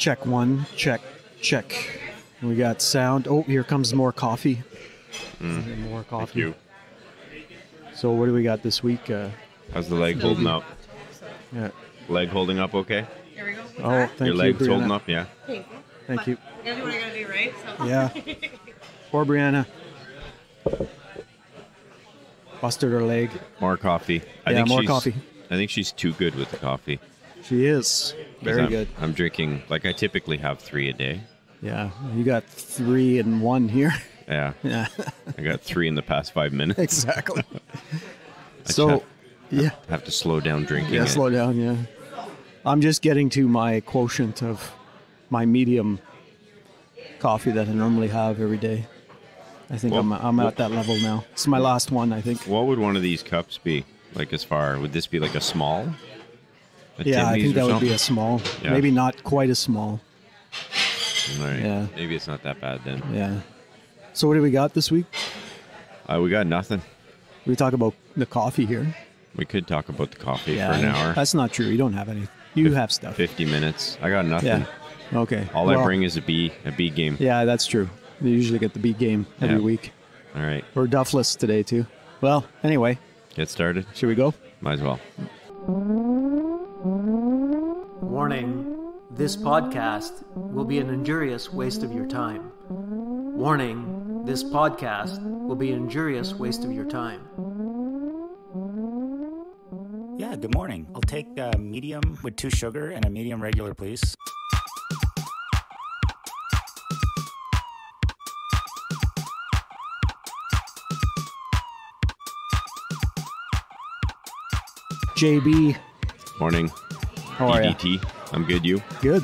Check one, check. We got sound. Oh, here comes more coffee. More coffee. Thank you. So what do we got this week? How's the leg holding up? Yeah. Leg holding up okay? Here we go. What's Oh, that? thank Your you, leg's Brianna. holding up, yeah? Thank you. I gotta do what I gotta do, right? So. Yeah. Poor Brianna. Busted her leg. More coffee. More coffee. I think she's too good with the coffee. She is. 'Cause Very good. I'm drinking, like I typically have 3 a day. Yeah. You got 3 and 1 here. Yeah. Yeah. I got 3 in the past 5 minutes. Exactly. I So, yeah. have to slow down drinking Yeah, it. slow down, yeah. I'm just getting to my quotient of my medium coffee that I normally have every day. I think I'm at that level now. It's my last one, I think. What would one of these cups be? Like as far, would this be like a small? Yeah, I think that would be a small. small. Yeah. Maybe not quite as small. All right. Yeah. Maybe it's not that bad then. Yeah. So what do we got this week? We got nothing. We talk about the coffee here. We could talk about the coffee for an hour. That's not true. You don't have any. You have stuff. 50 minutes. I got nothing. Yeah. Okay. All I bring is a B game. Yeah, that's true. We usually get the B game every week. All right. We're Duffless today too. Well, anyway, Get started. should we go? Might as well. Warning, this podcast will be an injurious waste of your time. Warning, this podcast will be an injurious waste of your time. Yeah, good morning. I'll take a medium with 2 sugar and a medium regular, please. JB, Morning. how are you? DDT. I'm good. You? Good.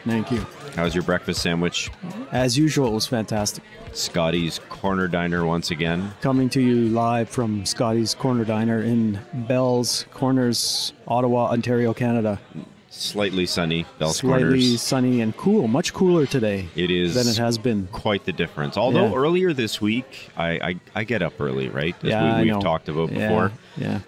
Thank you. How's your breakfast sandwich? As usual, it was fantastic. Scotty's Corner Diner once again. Coming to you live from Scotty's Corner Diner in Bell's Corners, Ottawa, Ontario, Canada. Slightly sunny. Bell's Slightly Corners. sunny and cool. Much cooler today It is than it has been. quite the difference. Although Yeah. earlier this week, I get up early, right? As I we've know. talked about before. Yeah.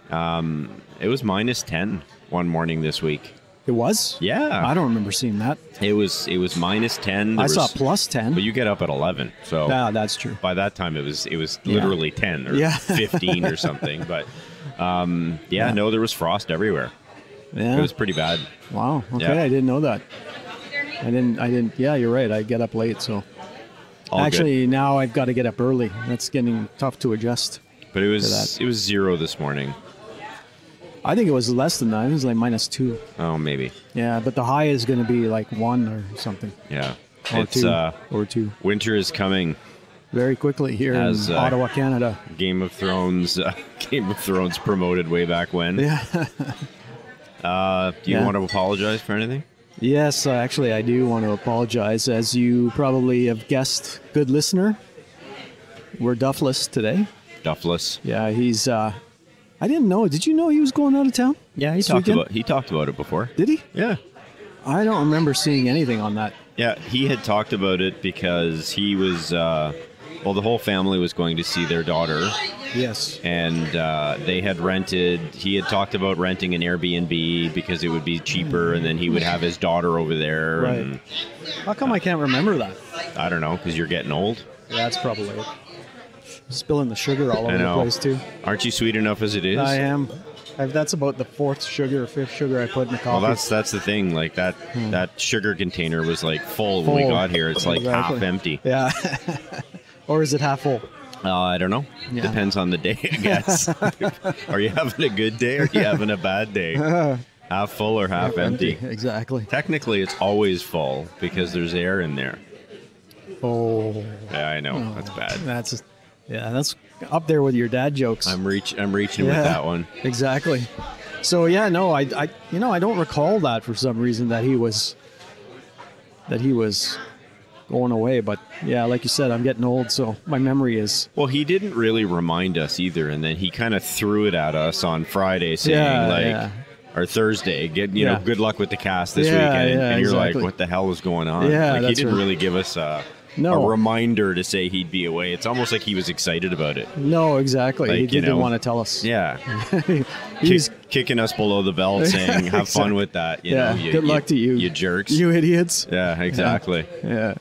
It was minus 10 one morning this week. It was? Yeah. I don't remember seeing that. It was minus 10. I saw plus 10. But you get up at 11. So Yeah, that's true. by that time it was literally 10 or Yeah. 15 or something. But no, there was frost everywhere. Yeah. It was pretty bad. Wow. Okay, Yeah. I didn't know that. I didn't. Yeah, you're right. I get up late, so All good. actually now I've got to get up early. That's getting tough to adjust. But it was that. 0 this morning. I think it was less than that. I think it was like minus 2. Oh, maybe. Yeah, but the high is going to be like 1 or something. Yeah. Or It's 2. Or 2. winter is coming. Very quickly here As, in Ottawa, Canada. Game of Thrones promoted way back when. Yeah. Do you Yeah. want to apologize for anything? Yes, actually, I do want to apologize. As you probably have guessed, good listener, we're Duffless today. Duffless. Yeah, he's. I didn't know. Did you know he was going out of town? Yeah, this weekend? he talked about it before. Did he? Yeah. I don't remember seeing anything on that. Yeah, he had talked about it because he was, the whole family was going to see their daughter, Yes. and he had talked about renting an Airbnb because it would be cheaper, and then he would have his daughter over there. Right. And How come I can't remember that? I don't know, because you're getting old. Yeah, that's probably it. Spilling the sugar all over I the know. place, too. Aren't you sweet enough as it is? I am. That's about the 4th sugar or 5th sugar I put in the coffee. Well, that's the thing. Like that sugar container was like full when we Full. got here. It's like half Exactly. empty. Yeah. Or is it half full? I don't know. Yeah. Depends on the day, I guess. Are you having a good day or are you having a bad day? Half full or half empty? Exactly. Technically, it's always full because there's air in there. Oh. Yeah, I know. That's bad. That's up there with your dad jokes. I'm reaching with that one. Exactly. So yeah, no, I don't recall that for some reason that he was going away. But yeah, like you said, I'm getting old, so my memory is. Well, he didn't really remind us either, and then he kind of threw it at us on Friday, saying or Thursday, good luck with the cast this weekend, and you're exactly. like, what the hell is going on? Yeah, like he that's didn't right. really give us a reminder to say he'd be away. It's almost like he was excited about it. No, exactly. Like, He didn't want to tell us. Yeah. He's kicking us below the belt, saying, have fun with that. You know, good luck to you. You jerks. You idiots. Yeah, exactly. Yeah.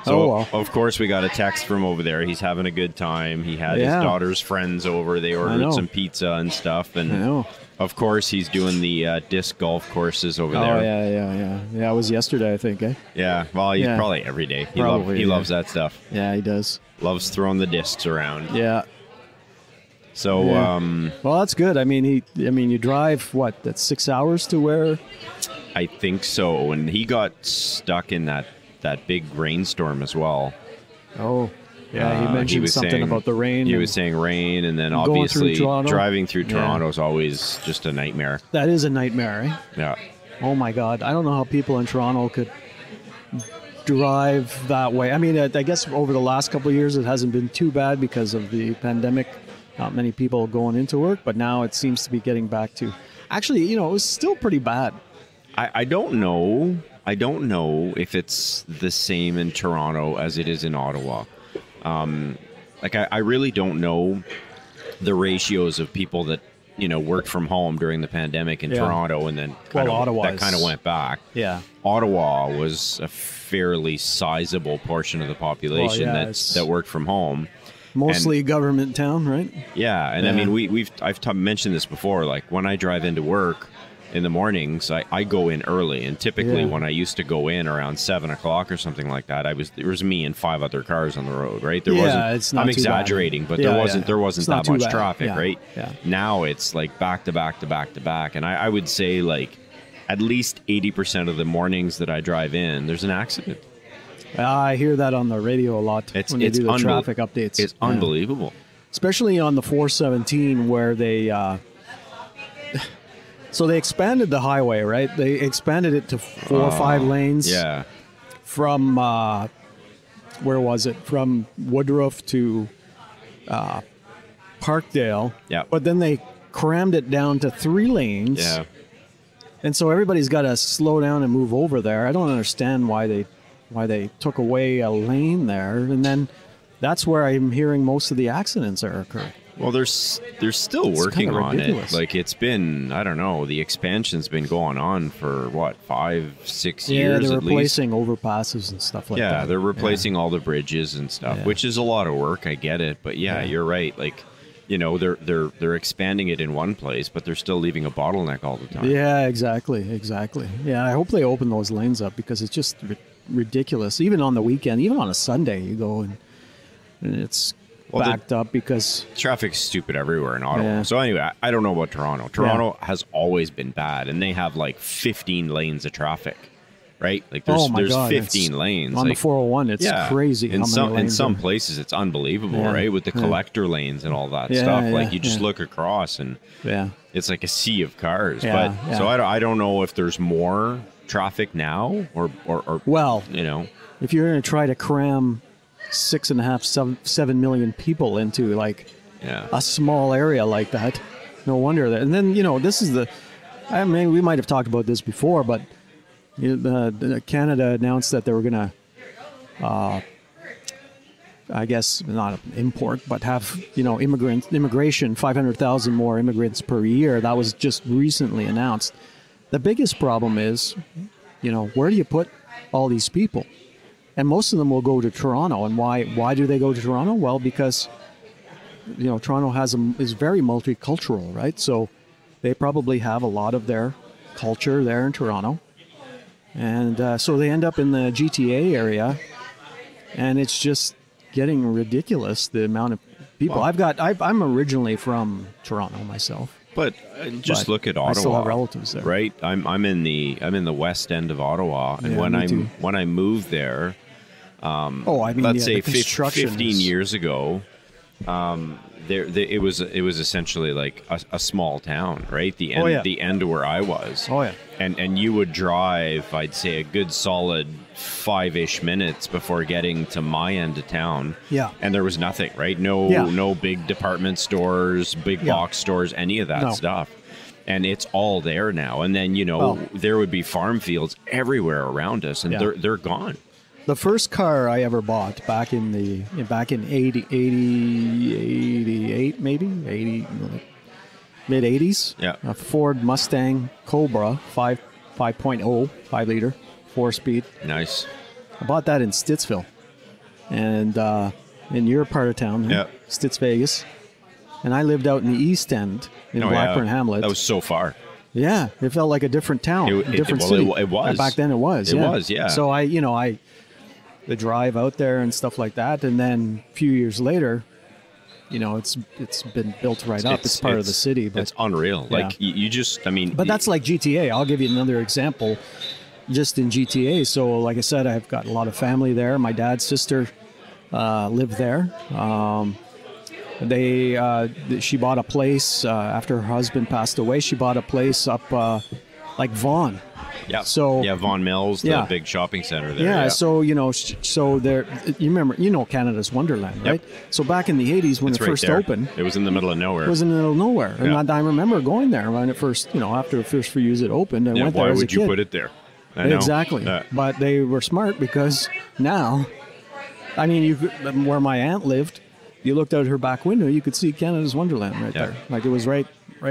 So, of course, we got a text from over there. He's having a good time. He had his daughter's friends over. They ordered some pizza and stuff. And, of course, he's doing the disc golf courses over there. Oh, yeah. Yeah, it was yesterday, I think, eh? Yeah, well, he's probably every day. He loves that stuff. Yeah, he does. Loves throwing the discs around. Yeah. So, well, that's good. I mean, you drive, that's 6 hours to where? I think so. And he got stuck in that big rainstorm as well. Oh, yeah. He mentioned something about the rain. He was saying rain, and then obviously driving through Toronto is always just a nightmare. That is a nightmare, eh? Yeah. Oh my God. I don't know how people in Toronto could drive that way. I mean, I guess over the last couple of years, it hasn't been too bad because of the pandemic. Not many people going into work, but now it seems to be getting back to. Actually, it was still pretty bad. I don't know. I don't know if it's the same in Toronto as it is in Ottawa. I really don't know the ratios of people that worked from home during the pandemic in Toronto, and then kind of went back. Yeah, Ottawa was a fairly sizable portion of the population that worked from home. Mostly government town, right? Yeah, and I mean I've mentioned this before. Like when I drive into work in the mornings, I go in early, and typically when I used to go in around 7 o'clock or something like that, there was me and 5 other cars on the road, right? It's not I'm too exaggerating, bad. but there wasn't that much traffic, right? Yeah. Now it's like back to back to back to back, and I would say like at least 80% of the mornings that I drive in, there's an accident. I hear that on the radio a lot when they do the traffic updates. It's unbelievable. Especially on the 417 where they... So they expanded the highway, right? They expanded it to 4 or 5 lanes. Yeah. From, where was it? From Woodruff to Parkdale. Yeah. But then they crammed it down to 3 lanes. Yeah. And so everybody's got to slow down and move over there. I don't understand why they took away a lane there. And then that's where I'm hearing most of the accidents are occurring. Well, they're still working on it. Like it's been, I don't know, the expansion's been going on for what, 5-6 years Yeah, they're at replacing overpasses and stuff like that. Yeah, they're replacing all the bridges and stuff, which is a lot of work. I get it, but you're right. Like, they're expanding it in one place, but they're still leaving a bottleneck all the time. Yeah, exactly. Yeah, I hope they open those lanes up because it's just ridiculous. Even on the weekend, even on a Sunday, you go and it's backed up because traffic's stupid everywhere in Ottawa. Yeah. So anyway, I don't know about Toronto. Toronto has always been bad, and they have like 15 lanes of traffic, right? Like there's 15 lanes on the 401. It's crazy. In some places, it's unbelievable, right? With the collector lanes and all that stuff. Like you just look across, and it's like a sea of cars. So I don't know if there's more traffic now or well, if you're going to try to cram 7 million people into like a small area like that, no wonder that. And then this is I mean, we might have talked about this before, but Canada announced that they were gonna I guess not import, but have immigration, 500,000 more immigrants per year. That was just recently announced. The biggest problem is, where do you put all these people? And most of them will go to Toronto. And why do they go to Toronto? Well, because Toronto is very multicultural, right? So they probably have a lot of their culture there in Toronto, and so they end up in the GTA area, and it's just getting ridiculous the amount of people. I'm originally from Toronto myself. But look at Ottawa. I still have relatives there, right? I'm in the west end of Ottawa, and when I moved there, let's say 15 years ago, it was essentially like a small town, right? The end of where I was. Oh yeah. And you would drive, I'd say, a good solid 5-ish minutes before getting to my end of town. Yeah. And there was nothing, right? No big department stores, big box stores, any of that stuff. And it's all there now. And then, there would be farm fields everywhere around us, and they're gone. The first car I ever bought back in 88, maybe 80, mid 80s. Yeah. A Ford Mustang Cobra 5.0, 5 liter, 4-speed. Nice. I bought that in Stittsville, and in your part of town, Yeah. Stitts, Vegas. And I lived out in the East End in Blackburn Hamlet. That was so far. Yeah, it felt like a different town, a different city. It was. Back then it was. It was, yeah. So the drive out there and stuff like that, and then a few years later, it's been built right up. It's part of the city. But it's unreal. Yeah. Like you just, I mean. But that's like GTA. I'll give you another example. Just in GTA. So like I said, I've got a lot of family there. My dad's sister lived there. She bought a place after her husband passed away. She bought a place up like Vaughan. Yeah. So Vaughan Mills, the big shopping center there. Yeah. So so there. You remember, Canada's Wonderland, right? Yep. So back in the '80s when It's it right first there. opened, It was in the middle of nowhere. it was in the middle of nowhere, Yeah. and I remember going there when it first, after the first few years it opened. I went there why as a would you kid. put it there? I know. Exactly. Yeah. But they were smart because now, I mean, where my aunt lived, you looked out her back window, you could see Canada's Wonderland right there. Like it was right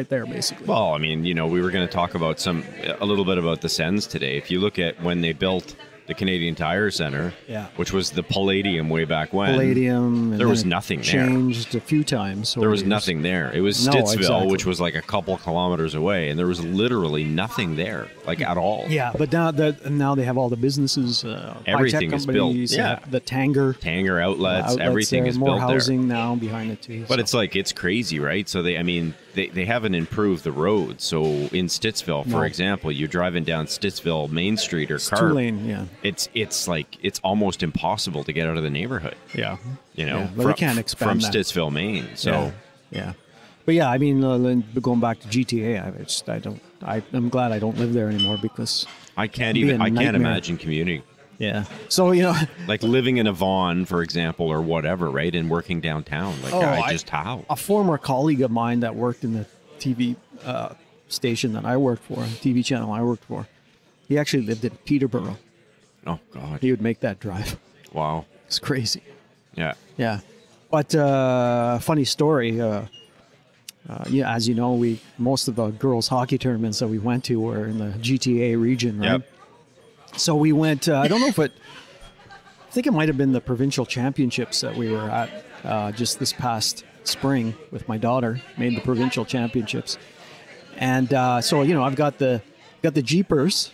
there, basically. Well, I mean, we were going to talk about a little bit about the Sens today. If you look at when they built the Canadian Tire Center, which was the Palladium way back when. Palladium. And there was then nothing there. Changed a few times. There was nothing there. It was No, Stittsville, exactly. which was like a couple kilometers away, and there was literally nothing there, like at all. Yeah, but now they have all the businesses, Everything high-tech is built. companies, Yeah. The Tanger outlets, everything there, is more built housing now behind it too. But it's crazy, right? So they haven't improved the roads. So in Stittsville, for example, you're driving down Stittsville Main Street or Carp. 2-lane, yeah. It's almost impossible to get out of the neighborhood. Yeah. from, But they can't expand from that. Stittsville, Maine. So yeah. But yeah, I mean, going back to GTA, I'm glad I don't live there anymore because I can't nightmare. imagine commuting. Yeah. So like living in a Vaughan, for example, or whatever, right, and working downtown. Like how? A former colleague of mine that worked in the TV station that I worked for, TV channel I worked for, he actually lived in Peterborough. Oh God. He would make that drive. Wow. It's crazy. Yeah. Yeah. But funny story. As you know, most of the girls' hockey tournaments that we went to were in the GTA region, right? Yep. So we went. I don't know I think it might have been the provincial championships that we were at just this past spring with my daughter. Made the provincial championships, and so I've got the Jeepers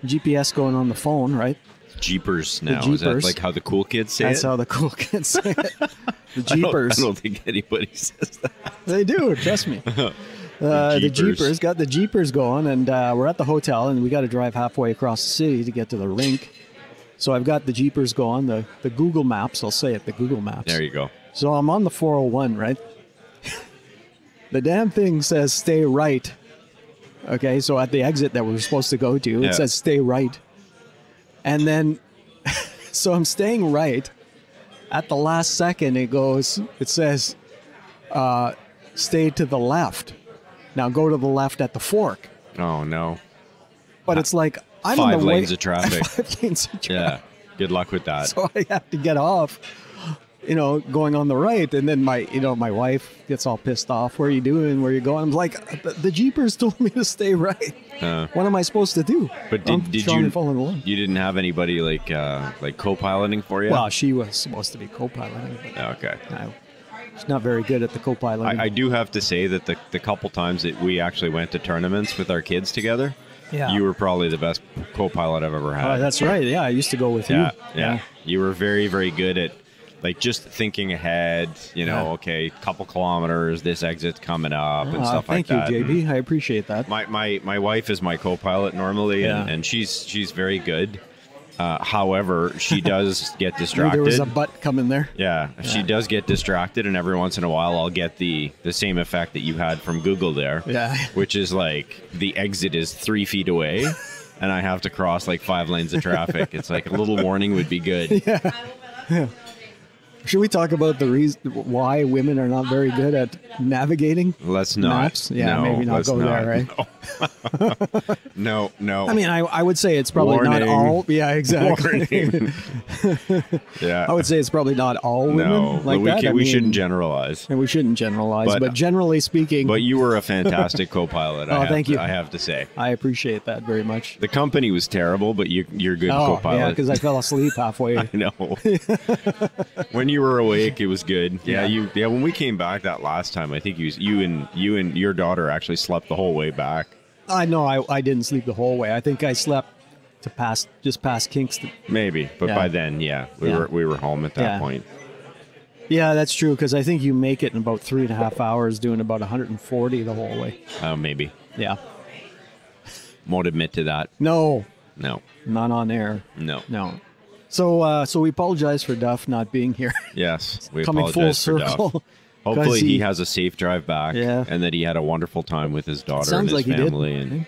GPS going on the phone, right? Jeepers now. Jeepers. Is that like how the cool kids say That's it? how the cool kids say it. The Jeepers. I don't think anybody says that. They do, trust me. The Jeepers got the Jeepers going, and we're at the hotel, and we got to drive halfway across the city to get to the rink. So I've got the Jeepers going, the Google Maps. I'll say it, the Google Maps. There you go. So I'm on the 401, right? The damn thing says stay right. Okay, so at the exit that we're supposed to go to, it says stay right. And then, so I'm staying right. At the last second, it says, stay to the left. Now go to the left at the fork. Oh, no. But it's like, I'm 5 in the lanes way. of traffic. 5 lanes of traffic. Yeah. Good luck with that. So I have to get off, going on the right. And then my wife gets all pissed off. What are you doing? Where are you going? I'm like, the Jeepers told me to stay right. What am I supposed to do? But did you follow along. You didn't have anybody like co-piloting for you? Well, she was supposed to be co-piloting. Okay. No, she's not very good at the co-piloting. I do have to say that the couple times that we actually went to tournaments with our kids together, you were probably the best co-pilot I've ever had. Oh, that's right. Yeah, I used to go with Yeah, you. yeah. You were very, very good at just thinking ahead, okay, couple kilometers, this exit's coming up and stuff like that. Thank you, JB. I appreciate that. My wife is my co-pilot normally, and she's very good. However, she does get distracted. There was a butt coming there. Yeah, she does get distracted, and every once in a while I'll get the same effect that you had from Google there, which is like the exit is 3 feet away, and I have to cross like 5 lanes of traffic. It's like a little warning would be good. Yeah. Should we talk about the reason why women are not very good at navigating? Let's not. Maps? Yeah, no, maybe not let's go not. there, right? No. No. I mean, I would say it's probably not Warning. all. Yeah, exactly. Warning. Yeah. I would say it's probably not all women No, like that. we shouldn't generalize. And we shouldn't generalize, but generally speaking. But you were a fantastic co-pilot. Thank you. I have to say. I appreciate that very much. The company was terrible, but you're a good co-pilot. Yeah, because I fell asleep halfway. I know. When you were awake, it was good. Yeah, when we came back that last time, I think you and your daughter actually slept the whole way back. I know I didn't sleep the whole way. I think I slept just past Kingston. Maybe, but by then, we were home at that point. Yeah, that's true, because I think you make it in about 3.5 hours doing about 140 the whole way. Maybe. Yeah. Won't admit to that. No. No. Not on air. No. No. So we apologize for Duff not being here. Yes, we Coming full apologize for circle. Duff. Hopefully he has a safe drive back, and that he had a wonderful time with his daughter and his family. He did. And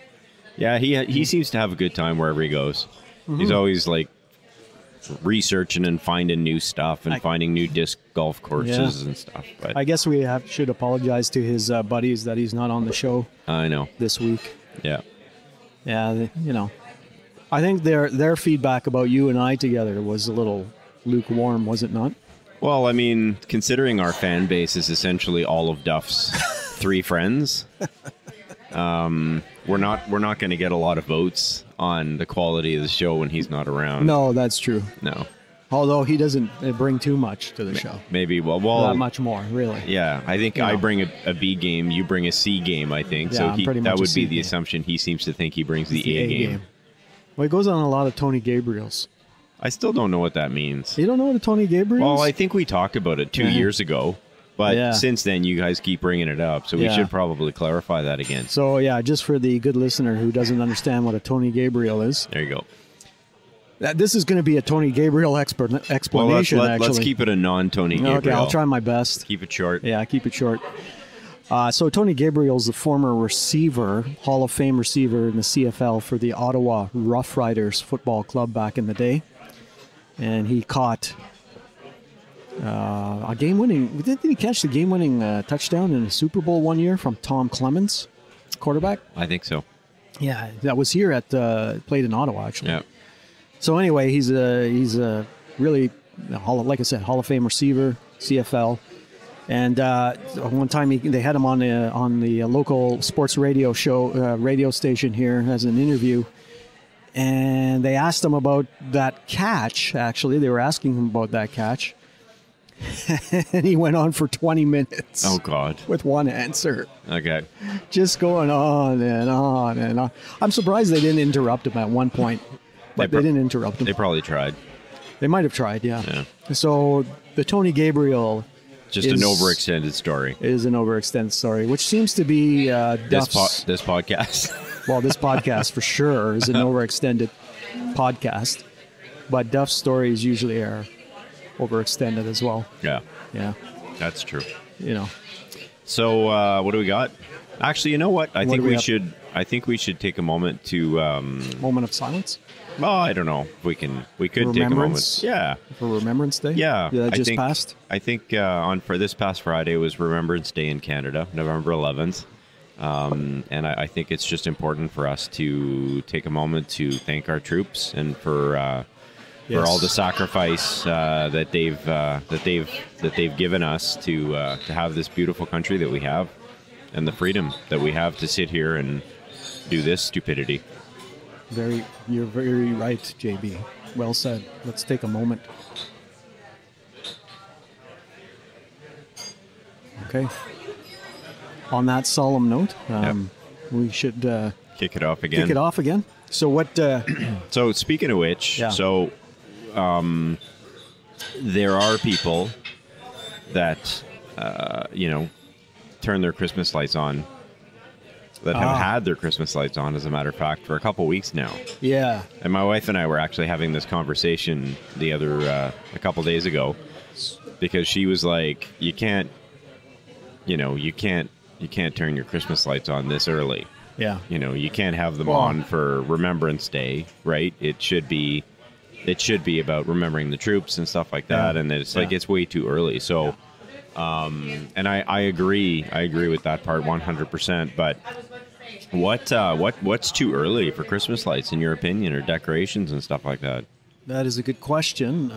yeah, he seems to have a good time wherever he goes. Mm-hmm. He's always like researching and finding new stuff and finding new disc golf courses and stuff. But I guess we should apologize to his buddies that he's not on the show. I know this week. Yeah. Yeah, I think their feedback about you and I together was a little lukewarm, was it not? Well, I mean, considering our fan base is essentially all of Duff's 3 friends, we're not going to get a lot of votes on the quality of the show when he's not around. No, that's true. No. Although he doesn't bring too much to the show. Maybe. Well, not much more, really. Yeah, I think I bring a B game, you bring a C game, I think. Yeah, so that would be the game. assumption. He seems to think he brings the A game. Well, he goes on a lot of Tony Gabriel's. I still don't know what that means. You don't know what a Tony Gabriel is? Well, I think we talked about it 2 years ago. But since then, you guys keep bringing it up. So we should probably clarify that again. So, just for the good listener who doesn't understand what a Tony Gabriel is. There you go. This is going to be a Tony Gabriel explanation, well, actually. Let's keep it a non-Tony Gabriel. Okay, I'll try my best. Keep it short. Yeah, keep it short. So Tony Gabriel's the former receiver, Hall of Fame receiver in the CFL for the Ottawa Rough Riders football club back in the day. And he caught a game-winning... Didn't he catch the game-winning touchdown in the Super Bowl one year from Tom Clemens, quarterback? I think so. Yeah, that was here played in Ottawa, actually. Yeah. So anyway, he's a really, like I said, Hall of Fame receiver, CFL. And one time they had him on the local sports radio station here as an interview. And they asked him about that catch, actually. They were asking him about that catch. And he went on for 20 minutes. Oh, God. With one answer. Okay. Just going on and on and on. I'm surprised they didn't interrupt him at one point. But they didn't interrupt him. They probably tried. They might have tried, yeah. So the Tony Gabriel... Just an overextended story. It is an overextended story, which seems to be Duff's... This podcast. Well, this podcast for sure is an overextended podcast. But Duff's stories usually are overextended as well. Yeah. Yeah. That's true. So, what do we got? Actually, you know what? I think we should take a moment to... moment of silence? Well, I don't know. We could take a moment. Yeah. For Remembrance Day? Yeah. That just passed? I think for this past Friday was Remembrance Day in Canada, November 11th. And I think it's just important for us to take a moment to thank our troops and for all the sacrifice that they've given us to have this beautiful country that we have and the freedom that we have to sit here and do this stupidity. You're very right, JB. Well said. Let's take a moment. Okay. On that solemn note, we should kick it off again. So what? So speaking of which, there are people that turn their Christmas lights on. That have had their Christmas lights on, as a matter of fact, for a couple weeks now. Yeah. And my wife and I were actually having this conversation a couple days ago, because she was like, you can't turn your Christmas lights on this early. Yeah. You can't have them on for Remembrance Day, right? It should be about remembering the troops and stuff like that. And it's like, it's way too early. So, and I agree with that part 100%. But What's too early for Christmas lights in your opinion, or decorations and stuff like that? That is a good question.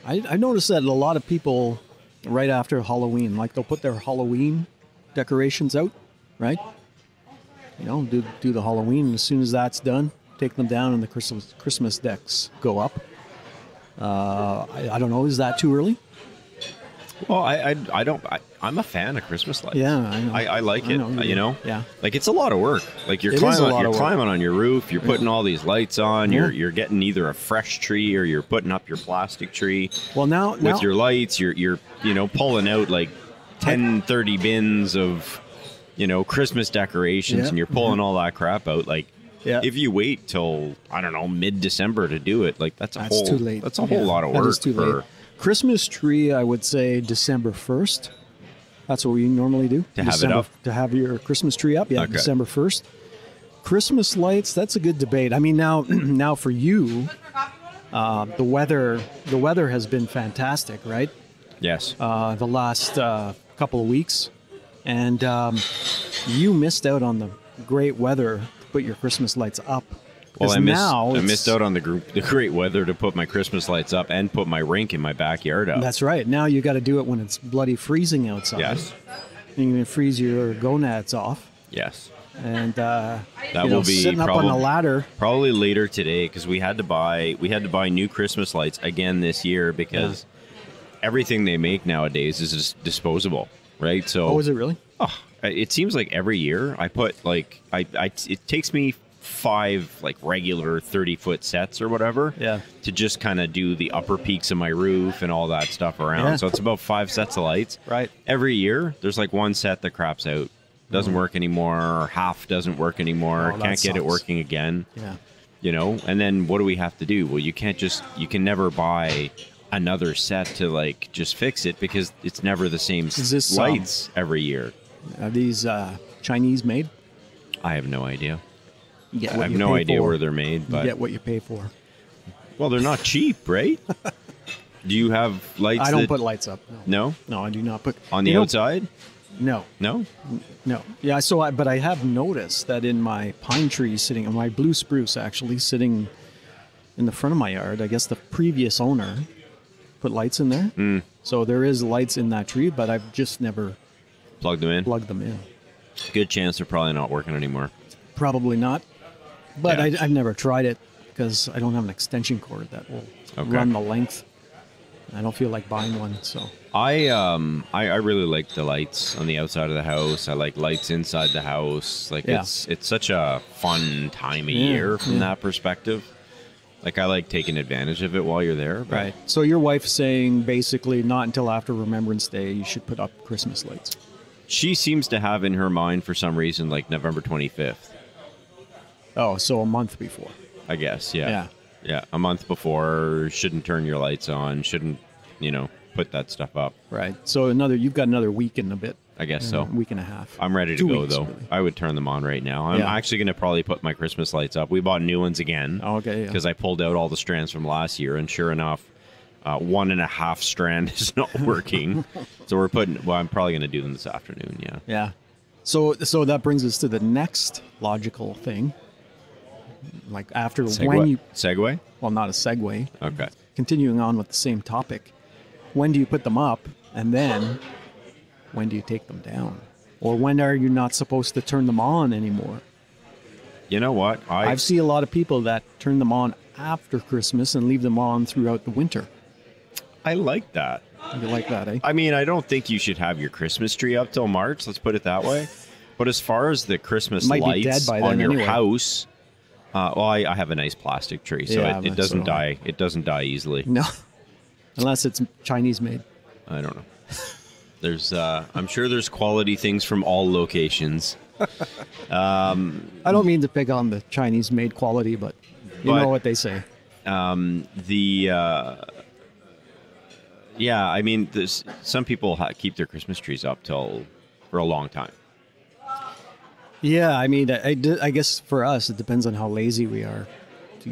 I noticed that a lot of people right after Halloween, like they'll put their Halloween decorations out, right? You know, do the Halloween, and as soon as that's done, take them down and the Christmas decks go up. I don't know, is that too early? Well, I'm a fan of Christmas lights. Yeah, I know. I like it. You know, yeah. Like it's a lot of work. Like you're climbing on your roof. You're putting all these lights on. Yeah. You're getting either a fresh tree or you're putting up your plastic tree. Well, now with your lights, you're pulling out like 10, 30 bins of Christmas decorations, and you're pulling all that crap out. Like if you wait till I don't know mid-December to do it, like that's too late. That's a whole lot of work. That is too late. Christmas tree, I would say December 1st. That's what we normally do. Have it up? To have your Christmas tree up, Okay. December 1st. Christmas lights, that's a good debate. I mean, now for you, the weather has been fantastic, right? Yes. The last couple of weeks. And you missed out on the great weather to put your Christmas lights up. Well, I missed out on the great weather to put my Christmas lights up and put my rink in my backyard up. That's right. Now you got to do it when it's bloody freezing outside. Yes. You're going to freeze your gonads off. Yes. And that will be sitting up on the ladder. Probably later today because we had to buy new Christmas lights again this year because everything they make nowadays is just disposable, right? So is it really? Oh, it seems like every year I put it takes me 5 like regular 30-foot sets or whatever to just kind of do the upper peaks of my roof and all that stuff around. So it's about 5 sets of lights. Right. Every year there's like one set that craps out. Doesn't work anymore, or half doesn't work anymore. Can't get it working again. Yeah. And then what do we have to do? Well, you can never buy another set to like just fix it because it's never the same lights every year. Are these Chinese made? I have no idea. I have no idea where they're made, but you get what you pay for. Well, they're not cheap, right? Do you have lights? I don't put lights up. No? No, I do not put on the outside. No. No? No. Yeah, but I have noticed that in my pine tree sitting, my blue spruce actually sitting in the front of my yard, I guess the previous owner put lights in there. So there is lights in that tree, but I've just never plugged them in. Good chance they're probably not working anymore. Probably not. But I've never tried it because I don't have an extension cord that will run the length. I don't feel like buying one, so. I really like the lights on the outside of the house. I like lights inside the house. Like it's such a fun time of year from that perspective. Like I like taking advantage of it while you're there. But. Right. So your wife's saying basically not until after Remembrance Day you should put up Christmas lights. She seems to have in her mind for some reason like November 25th. Oh, so a month before. I guess, yeah. Yeah, a month before, shouldn't turn your lights on, shouldn't, put that stuff up. Right. So you've got another week and a bit. I guess so. Week and a half. I'm ready to go, though. Really. I would turn them on right now. I'm actually going to probably put my Christmas lights up. We bought new ones again. Oh, okay, because I pulled out all the strands from last year, and sure enough, 1.5 strand is not working. So I'm probably going to do them this afternoon, Yeah. So that brings us to the next logical thing. Like after when you segue? Well, not a segue. Okay. Continuing on with the same topic, when do you put them up, and then when do you take them down, or when are you not supposed to turn them on anymore? You know what? I've seen a lot of people that turn them on after Christmas and leave them on throughout the winter. I like that. You like that, eh? I mean, I don't think you should have your Christmas tree up till March. Let's put it that way. But as far as the Christmas lights on your house. I have a nice plastic tree, so it doesn't die. It doesn't die easily. No, unless it's Chinese made. I don't know. There's, I'm sure there's quality things from all locations. I don't mean to pick on the Chinese made quality, but you know what they say. I mean, some people keep their Christmas trees up for a long time. Yeah, I mean, I guess for us, it depends on how lazy we are to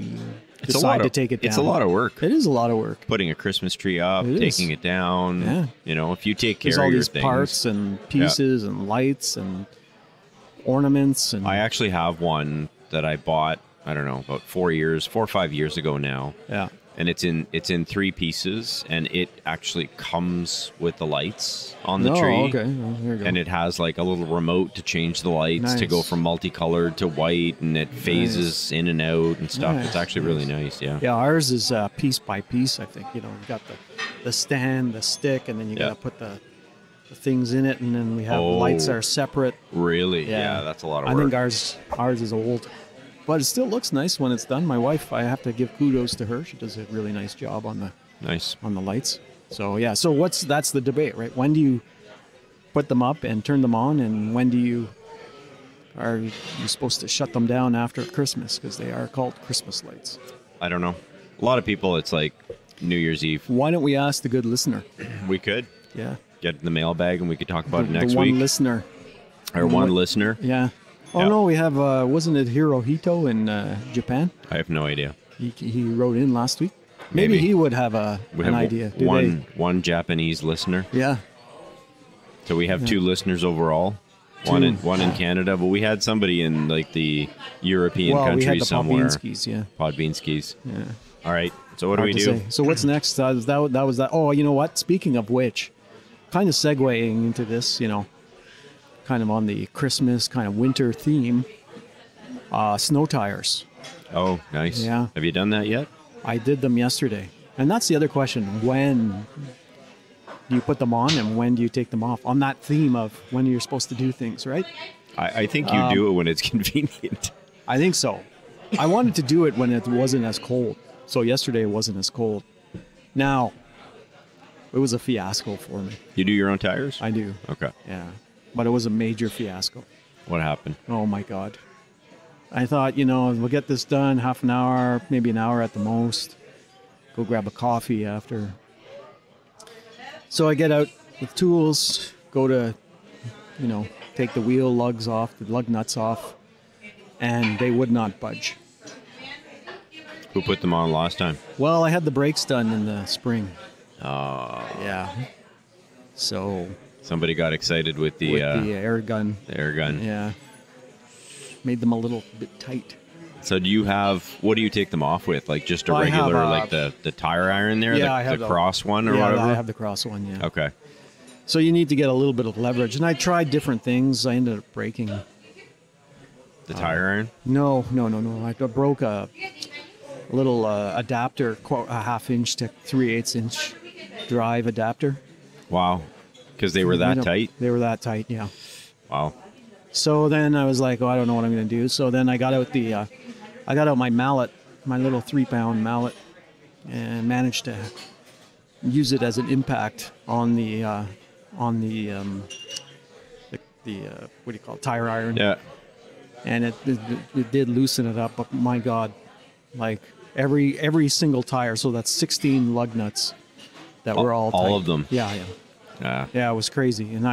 decide to take it down. It's a lot of work. It is a lot of work. Putting a Christmas tree up, taking it down. Yeah. If you take care of your these things. Parts and pieces and lights and ornaments. And I actually have one that I bought, I don't know, about 4 or 5 years ago now. Yeah. And it's in 3 pieces, and it actually comes with the lights on the tree. Okay. Well, here you go. And it has like a little remote to change the lights to go Nice. from multicolored to white, and it phases in and out and stuff. Nice. It's actually really nice. Yeah. Yeah, ours is piece by piece, I think. You got the stand, the stick, and then you got to put the things in it, and then we have lights that are separate. Really? Yeah, that's a lot of I work. think ours is old. But it still looks nice when it's done. My wife, I have to give kudos to her. She does a really nice job on the lights. So yeah, so that's the debate, right? When do you put them up and turn them on, and when are you supposed to shut them down after Christmas, because they are called Christmas lights? I don't know. A lot of people, it's like New Year's Eve. Why don't we ask the good listener? We could Yeah. get in the mailbag and we could talk about it next the one week. listener. Or one listener. Yeah. Oh Yeah. no, we have wasn't it Hirohito in Japan? I have no idea. He wrote in last week. Maybe he would have We an have idea. Do one Japanese listener. they? Yeah. So we have 2 listeners overall. One in Canada, but we had somebody in like the European Well, we had countries the somewhere. Popinskis, yeah. Podbeanskis. Yeah. All right. So what do Hard we to do? say. So what's next? That was that. Oh, you know what? Speaking of which, kind of segueing into this, kind of on the Christmas kind of winter theme, snow tires. Oh, nice. Yeah. Have you done that yet? I did them yesterday. And that's the other question. When do you put them on, and when do you take them off? On that theme of when you're supposed to do things, right? I think you do it when it's convenient. I think so. I wanted to do it when it wasn't as cold. So yesterday it wasn't as cold. Now, it was a fiasco for me. You do your own tires? I do. Okay. Yeah. But it was a major fiasco. What happened? Oh my God. I thought, we'll get this done, half an hour, maybe an hour at the most. Go grab a coffee after. So I get out with tools, go to, take the wheel lugs off, the lug nuts off, and they would not budge. Who put them on last time? Well, I had the brakes done in the spring. Yeah. So Somebody got excited with the air gun. air gun. Yeah. Made them a little bit tight. So what do you take them off with? Like just a I have regular, a- like the tire iron there? Yeah, the, I have the cross one or yeah, whatever? I have the cross one, yeah. Okay. So you need to get a little bit of leverage. And I tried different things. I ended up breaking. The tire iron? No. I broke a little adapter, a 1/2 inch to 3/8 inch drive adapter. Wow. Because they were that tight? They were that tight, yeah. Wow. So then I was like, I don't know what I'm going to do. So then I got out my mallet, my little 3-pound mallet, and managed to use it as an impact on the what do you call it, tire iron. Yeah. And it did loosen it up. But my God, like every single tire. So that's 16 lug nuts that were all tight. All of them? Yeah. Yeah, it was crazy. And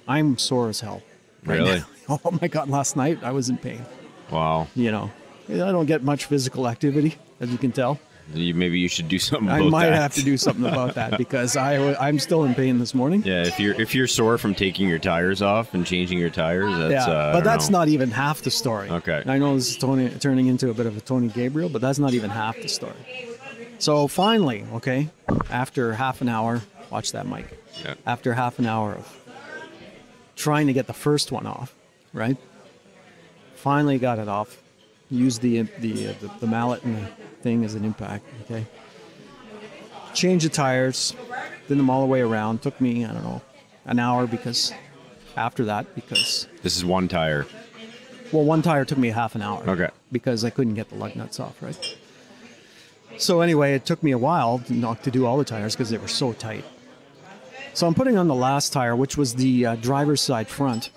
I'm sore as hell. right Really? now. Oh my God, last night I was in pain. Wow. I don't get much physical activity, as you can tell. Maybe you should do something I about might that. have to do something about that because I'm still in pain this morning. Yeah, if you're sore from taking your tires off and changing your tires, that's Yeah, I but don't that's know. not even half the story. Okay. I know this is turning into a bit of a Tony Gabriel, but that's not even half the story. So finally, okay, after half an hour, watch that mic. Yeah. After half an hour of trying to get the first one off, right? Finally got it off. Used the mallet and the thing as an impact, okay? Changed the tires, did them all the way around. Took me, I don't know, an hour because This is one tire. well, one tire took me half an hour. Okay. Because I couldn't get the lug nuts off, right? So anyway, it took me a while to do all the tires because they were so tight. So I'm putting on the last tire, which was the driver's side front.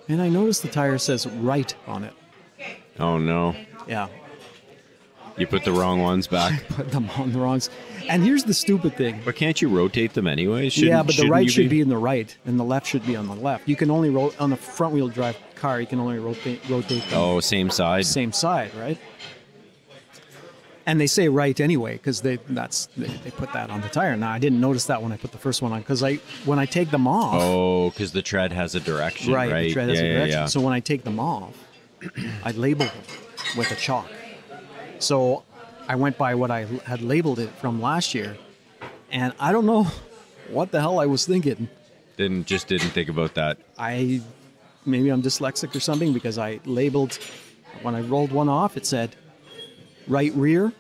And I noticed the tire says right on it. Oh no. Yeah. You put the wrong ones back. Put them on the wrongs. And here's the stupid thing. But can't you rotate them anyways? Yeah, but the Shouldn't right you should be in the right and the left should be on the left. You can only on the front wheel drive car, you can only rotate them Oh, same side. same side, right? And they say right anyway because they put that on the tire. Now I didn't notice that when I put the first one on because when I take them off. Oh, because the tread has a direction, right? The tread has a direction. Yeah. So when I take them off, I label them with a chalk. So I went by what I had labeled it from last year, and I don't know what the hell I was thinking. Didn't think about that. Maybe I'm dyslexic or something because I labeled when I rolled one off. It said right rear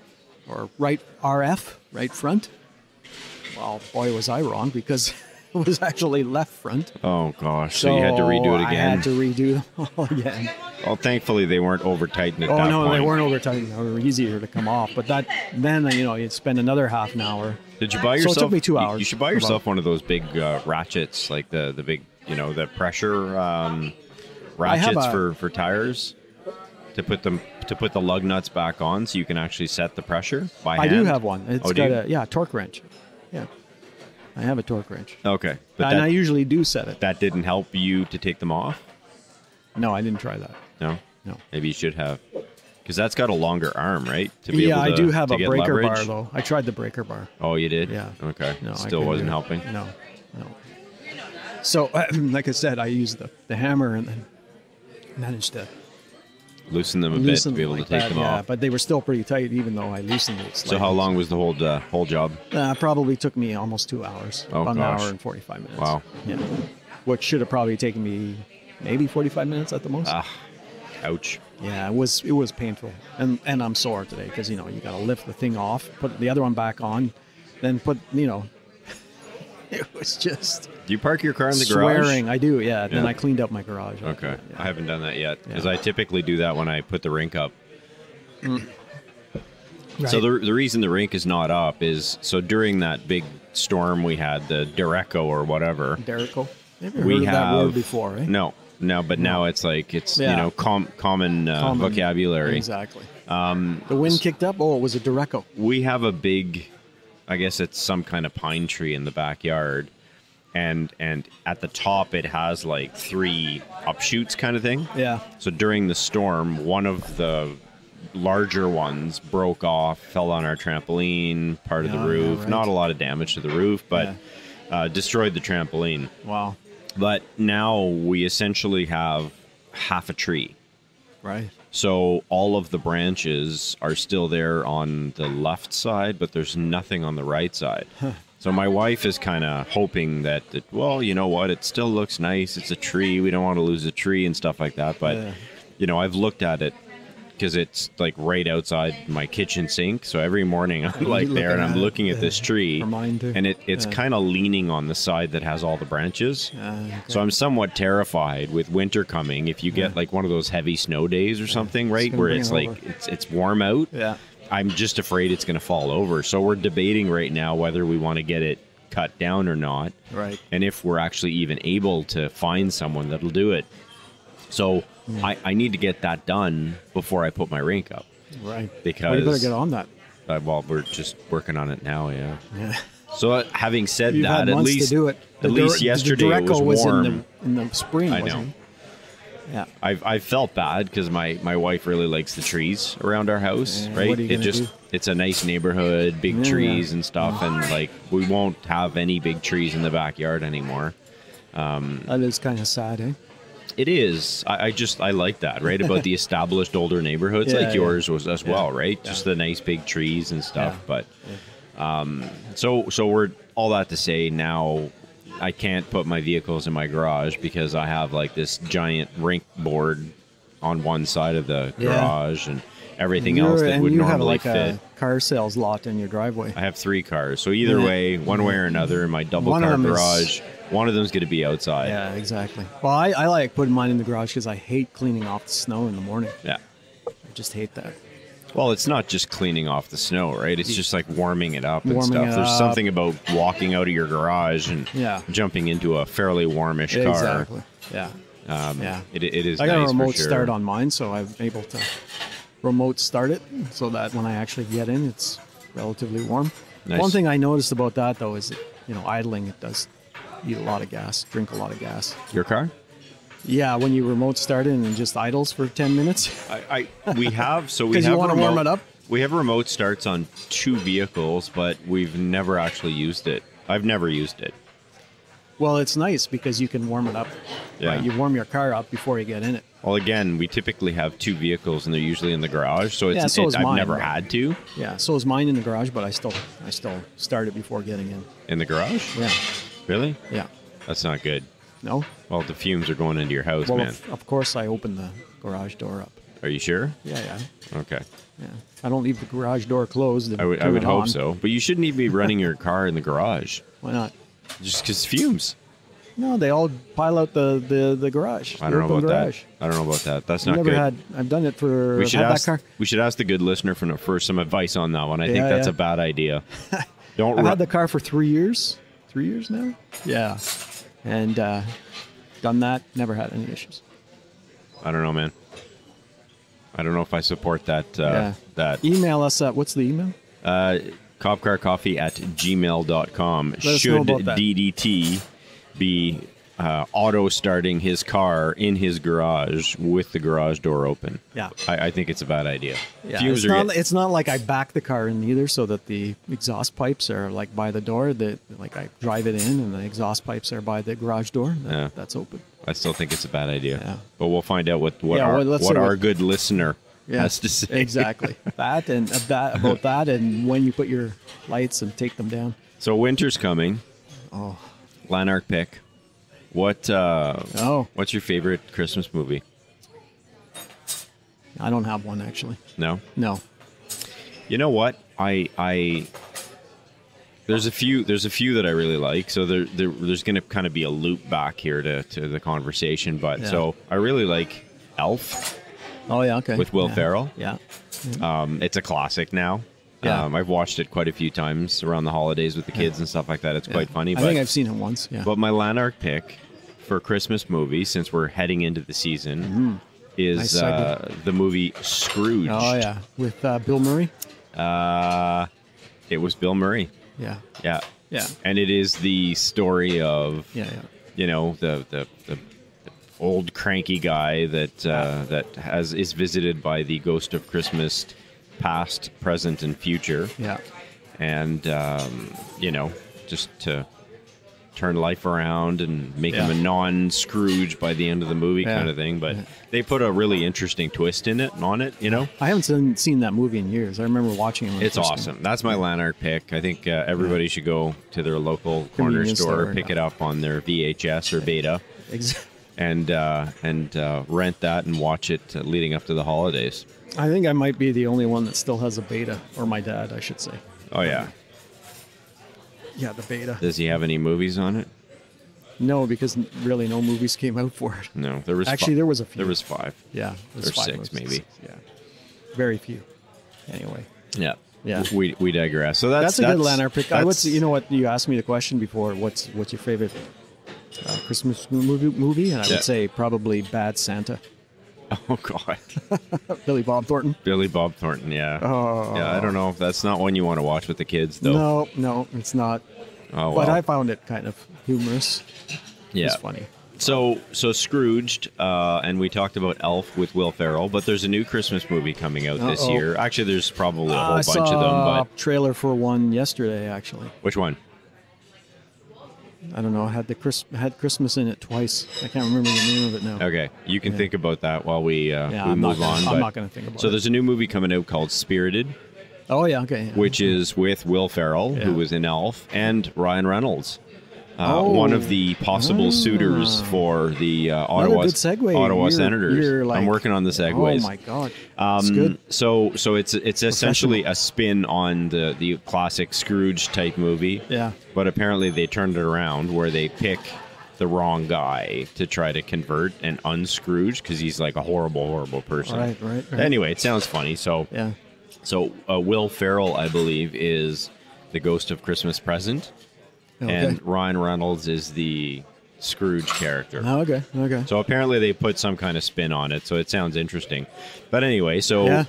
or right RF, right front. Well, boy, was I wrong because it was actually left front. Oh, gosh. So you had to redo it again? I had to redo them all again. Well, thankfully, they weren't over-tightened at that point. Oh, no, they weren't over-tightened. They were easier to come off. But then, you'd spend another half an hour. Did you buy yourself? So it took me 2 hours. You should buy yourself one of those big ratchets, like the big, the pressure ratchets for tires to put the lug nuts back on so you can actually set the pressure by hand. I do have one. It's got a torque wrench. Yeah. I have a torque wrench. Okay. And I usually do set it. That didn't help you to take them off? No, I didn't try that. No? No. Maybe you should have. Because that's got a longer arm, right? To be able to, I do have a breaker leverage. bar, though. I tried the breaker bar. Oh, you did? Yeah. Okay. No, Still wasn't helping? No. So, like I said, I used the hammer and then managed to loosen them a bit to be able to take them off. But they were still pretty tight, even though I loosened it slightly. So how long was the whole job? Probably took me almost 2 hours. Oh, about gosh. an hour and 45 minutes. Wow. Yeah. Which should have probably taken me maybe 45 minutes at the most. Ouch. Yeah, it was painful, and I'm sore today because you got to lift the thing off, put the other one back on, then put it was just. Do you park your car in the garage? Swearing, I do. Yeah. Then I cleaned up my garage. Okay, Yeah. I haven't done that yet because I typically do that when I put the rink up. Right. So the reason the rink is not up is so during that big storm we had, the Derecho or whatever. Derecho. Never heard of that word before, right? No, but now it's like common vocabulary. Exactly. The wind kicked up. Oh, it was a Derecho. We have a big, I guess it's some kind of pine tree in the backyard, and at the top it has like 3 offshoots kind of thing. Yeah. So during the storm, one of the larger ones broke off, fell on our trampoline, part of the roof. Right. Not a lot of damage to the roof, but destroyed the trampoline. Wow. But now we essentially have half a tree. Right. So all of the branches are still there on the left side, but there's nothing on the right side. Huh. So my wife is kind of hoping that, well, you know what? It still looks nice. It's a tree. We don't want to lose a tree and stuff like that. But, I've looked at it because it's like right outside my kitchen sink. So every morning I'm like there and I'm looking at this tree. And it's kind of leaning on the side that has all the branches. Okay. So I'm somewhat terrified with winter coming. If you get like one of those heavy snow days or something, right? Where it's like it's warm out. Yeah. I'm just afraid it's going to fall over. So we're debating right now whether we want to get it cut down or not. Right. And if we're actually even able to find someone that'll do it. So I need to get that done before I put my rink up. Right. Because you better get on that. Well, we're just working on it now, yeah. Yeah. So having said You've that, had months to do it. At least yesterday it was warm. In the spring, I know. wasn't it? Yeah. I felt bad because my wife really likes the trees around our house, right? What are you gonna do? It's a nice neighborhood, big trees and stuff, and like we won't have any big trees in the backyard anymore. That is kind of sad, eh? It is. I like that, right? About the established older neighborhoods like yours was as well, right? Just the nice big trees and stuff. But so we're all that to say now I can't put my vehicles in my garage because I have like this giant rink board on one side of the garage and everything else that would normally fit. And you have like a car sales lot in your driveway. I have 3 cars. So either way, one way or another, in my double car garage, one of them's going to be outside. Yeah, exactly. Well, I like putting mine in the garage because I hate cleaning off the snow in the morning. Yeah. I just hate that. Well, it's not just cleaning off the snow, right? It's just like warming it up and stuff. There's something about walking out of your garage and jumping into a fairly warmish car. Exactly. Yeah. It is. I got nice a remote for sure. start on mine, so I'm able to remote start it so that when I actually get in, it's relatively warm. Nice. One thing I noticed about that, though, is that, idling, it does eat a lot of gas, drink a lot of gas. Your car? Yeah, when you remote start it and it just idles for 10 minutes. We have Because you want to warm it up? We have remote starts on 2 vehicles, but we've never actually used it. I've never used it. Well, it's nice because you can warm it up. Yeah. Right? You warm your car up before you get in it. Well, again, we typically have 2 vehicles, and they're usually in the garage, so Yeah, so is I've mine, never but- had to Yeah, so is mine in the garage, but I still start it before getting in. in the garage. Yeah, Really? yeah. That's not good. No? Well, the fumes are going into your house, Well, man. of course I open the garage door up. Are you sure? Yeah. Okay. Yeah. I don't leave the garage door closed. I would hope so, but you shouldn't even be running your car in the garage Why not? just because fumes. No, they all pile out the garage. I the don't know open about garage. that. I don't know about that. That's I've not never good. I've done it for. We should had ask. that car. We should ask the good listener for some advice on that one. I think Yeah, that's yeah. a bad idea. Don't I've run. had the car for 3 years. 3 years now. Yeah, and done that. Never had any issues. I don't know, man. I don't know if I support that. Yeah. That Email us at what's the email? copcarcoffee@gmail.com. us know Should about that. DDT be auto starting his car in his garage with the garage door open? Yeah. I think it's a bad idea. Yeah, Fumes it's are not. It's not like I back the car in either, so that the exhaust pipes are like by the door. That like I drive it in, and the exhaust pipes are by the garage door. Yeah. That's open. I still think it's a bad idea. Yeah. But we'll find out what Yeah, our, well, let's see what our what- good listener Yeah, has to say. exactly. That and about that, and when you put your lights and take them down. So winter's coming. Oh, Lanark pick. What's your favorite Christmas movie? I don't have one actually. No? No. You know what? There's a few that I really like. So there's going to kind of be a loop back here to the conversation, but Yeah. so I really like Elf Oh yeah. Okay. with Will Yeah. Ferrell. Yeah. It's a classic now. Yeah. I've watched it quite a few times around the holidays with the kids and stuff like that. It's quite funny. I think I've seen it once. Yeah. But my Lanark pick for Christmas movie, since we're heading into the season, is Nice segue. the movie Scrooge. Oh yeah, with Bill Murray. It was Bill Murray. Yeah. Yeah. Yeah. And it is the story of, Yeah. you know, the old cranky guy that is visited by the ghost of Christmas past, present, and future. Yeah. And, you know, just to turn life around and make him a non-Scrooge by the end of the movie kind of thing. But they put a really interesting twist on it, you know? I haven't seen that movie in years. I remember watching it. When it It's first awesome. That's my Lanark pick. I think everybody should go to their local corner Convenience store, store, pick yeah. it up on their VHS or Beta, came. and rent that and watch it leading up to the holidays. I think I might be the only one that still has a beta, or my dad, I should say. Oh yeah. Yeah, the beta. Does he have any movies on it? No, because really no movies came out for it. No. There was Actually, there was a few. There was 5. Yeah, there's Or 5 6 movies. maybe. Yeah, very few. Anyway, Yeah. Yeah. We digress. So that's a good Lanark pick. that's- You know what? You asked me the question before. What's your favorite Christmas movie? And I Yeah. would say probably Bad Santa. Oh God. Billy Bob Thornton. Billy Bob Thornton. Yeah. Oh. Yeah. I don't know if that's not one you want to watch with the kids though. No, it's not. Oh well. But I found it kind of humorous. yeah. It's funny. So Scrooged, and we talked about Elf with Will Ferrell, but there's a new Christmas movie coming out this Uh-oh. year. Actually, there's probably a whole I bunch saw of them, but a trailer for one yesterday. Actually, which one? I don't know. Had Christmas in it twice. I can't remember the name of it now. Okay, you can think about that while we I'm move not on. gonna, I'm but- not going to think about So it. there's a new movie coming out called Spirited, Oh yeah, okay. Yeah. which is with Will Ferrell, who Yeah. was in Elf, and Ryan Reynolds. Oh. One of the possible suitors for the Ottawa good segue. You're Senators. like- I'm working on the segues. Oh my god, it's good. So it's essentially a spin on the classic Scrooge type movie. Yeah. But apparently they turned it around where they pick the wrong guy to try to convert and unscrooge because he's like a horrible person. Right. Anyway, it sounds funny. So Yeah. Will Ferrell, I believe, is the Ghost of Christmas Present, Okay. and Ryan Reynolds is the Scrooge character. Oh, okay. So apparently they put some kind of spin on it, so it sounds interesting. But anyway, so Yeah.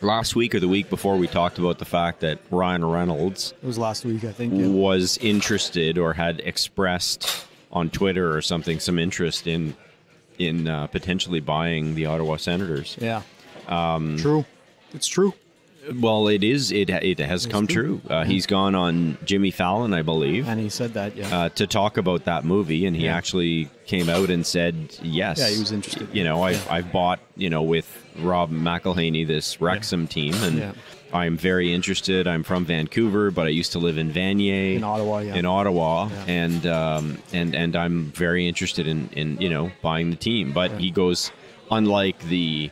last week or the week before, we talked about the fact that Ryan Reynolds It was last week, I think. Yeah. was interested or had expressed on Twitter or something some interest in potentially buying the Ottawa Senators. Yeah. True. It's true. Well, it is. It has come true. He's gone on Jimmy Fallon, I believe, And he said that, to talk about that movie, and he actually came out and said yes. Yeah, he was interested. You know, I've bought, you know, with Rob McElhaney, this Wrexham team, and I'm very interested. I'm from Vancouver, but I used to live in Vanier, In Ottawa, and I'm very interested in you know, buying the team. But he goes, unlike the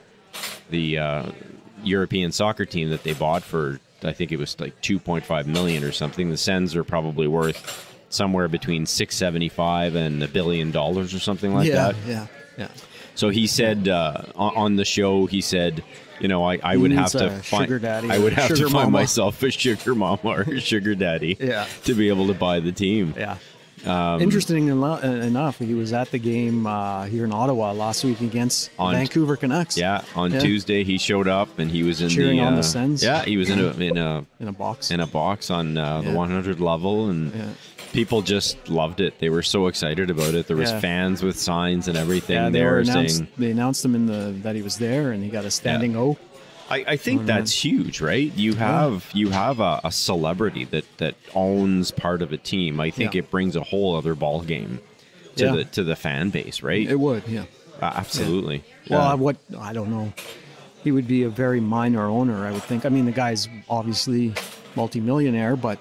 European soccer team that they bought for, I think it was like 2.5 million or something. The Sens are probably worth somewhere between $675 and $1 billion or something like that. Yeah. So he said on the show, he said, you know, I would have to find sugar daddy. I would have to Sugar find mama. myself a sugar mama or a sugar daddy to be able to buy the team. Yeah. Interesting enough, he was at the game here in Ottawa last week against Vancouver Canucks. Yeah, on Tuesday he showed up and he was in cheering on the Sens. Yeah, he was in a box on the 100 level, and people just loved it. They were so excited about it. There was fans with signs and everything there saying they announced him that he was there, and he got a standing O. I think that's huge, right? You have a celebrity that owns part of a team. I think it brings a whole other ball game to the fan base, right? It would, absolutely. Yeah. Well, I don't know. He would be a very minor owner, I would think. I mean, the guy's obviously multimillionaire, but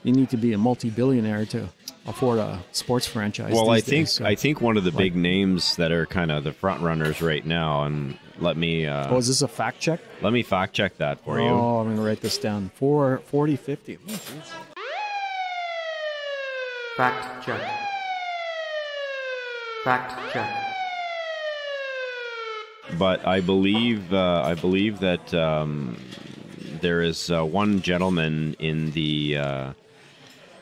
you need to be a multi-billionaire to afford a sports franchise. Well, I think one of the big names that are kind of the front runners right now, and let me. Is this a fact check? Let me fact check that for you. Oh, I'm going to write this down. 40-50. Fact check. Fact check. But I believe that there is one gentleman in the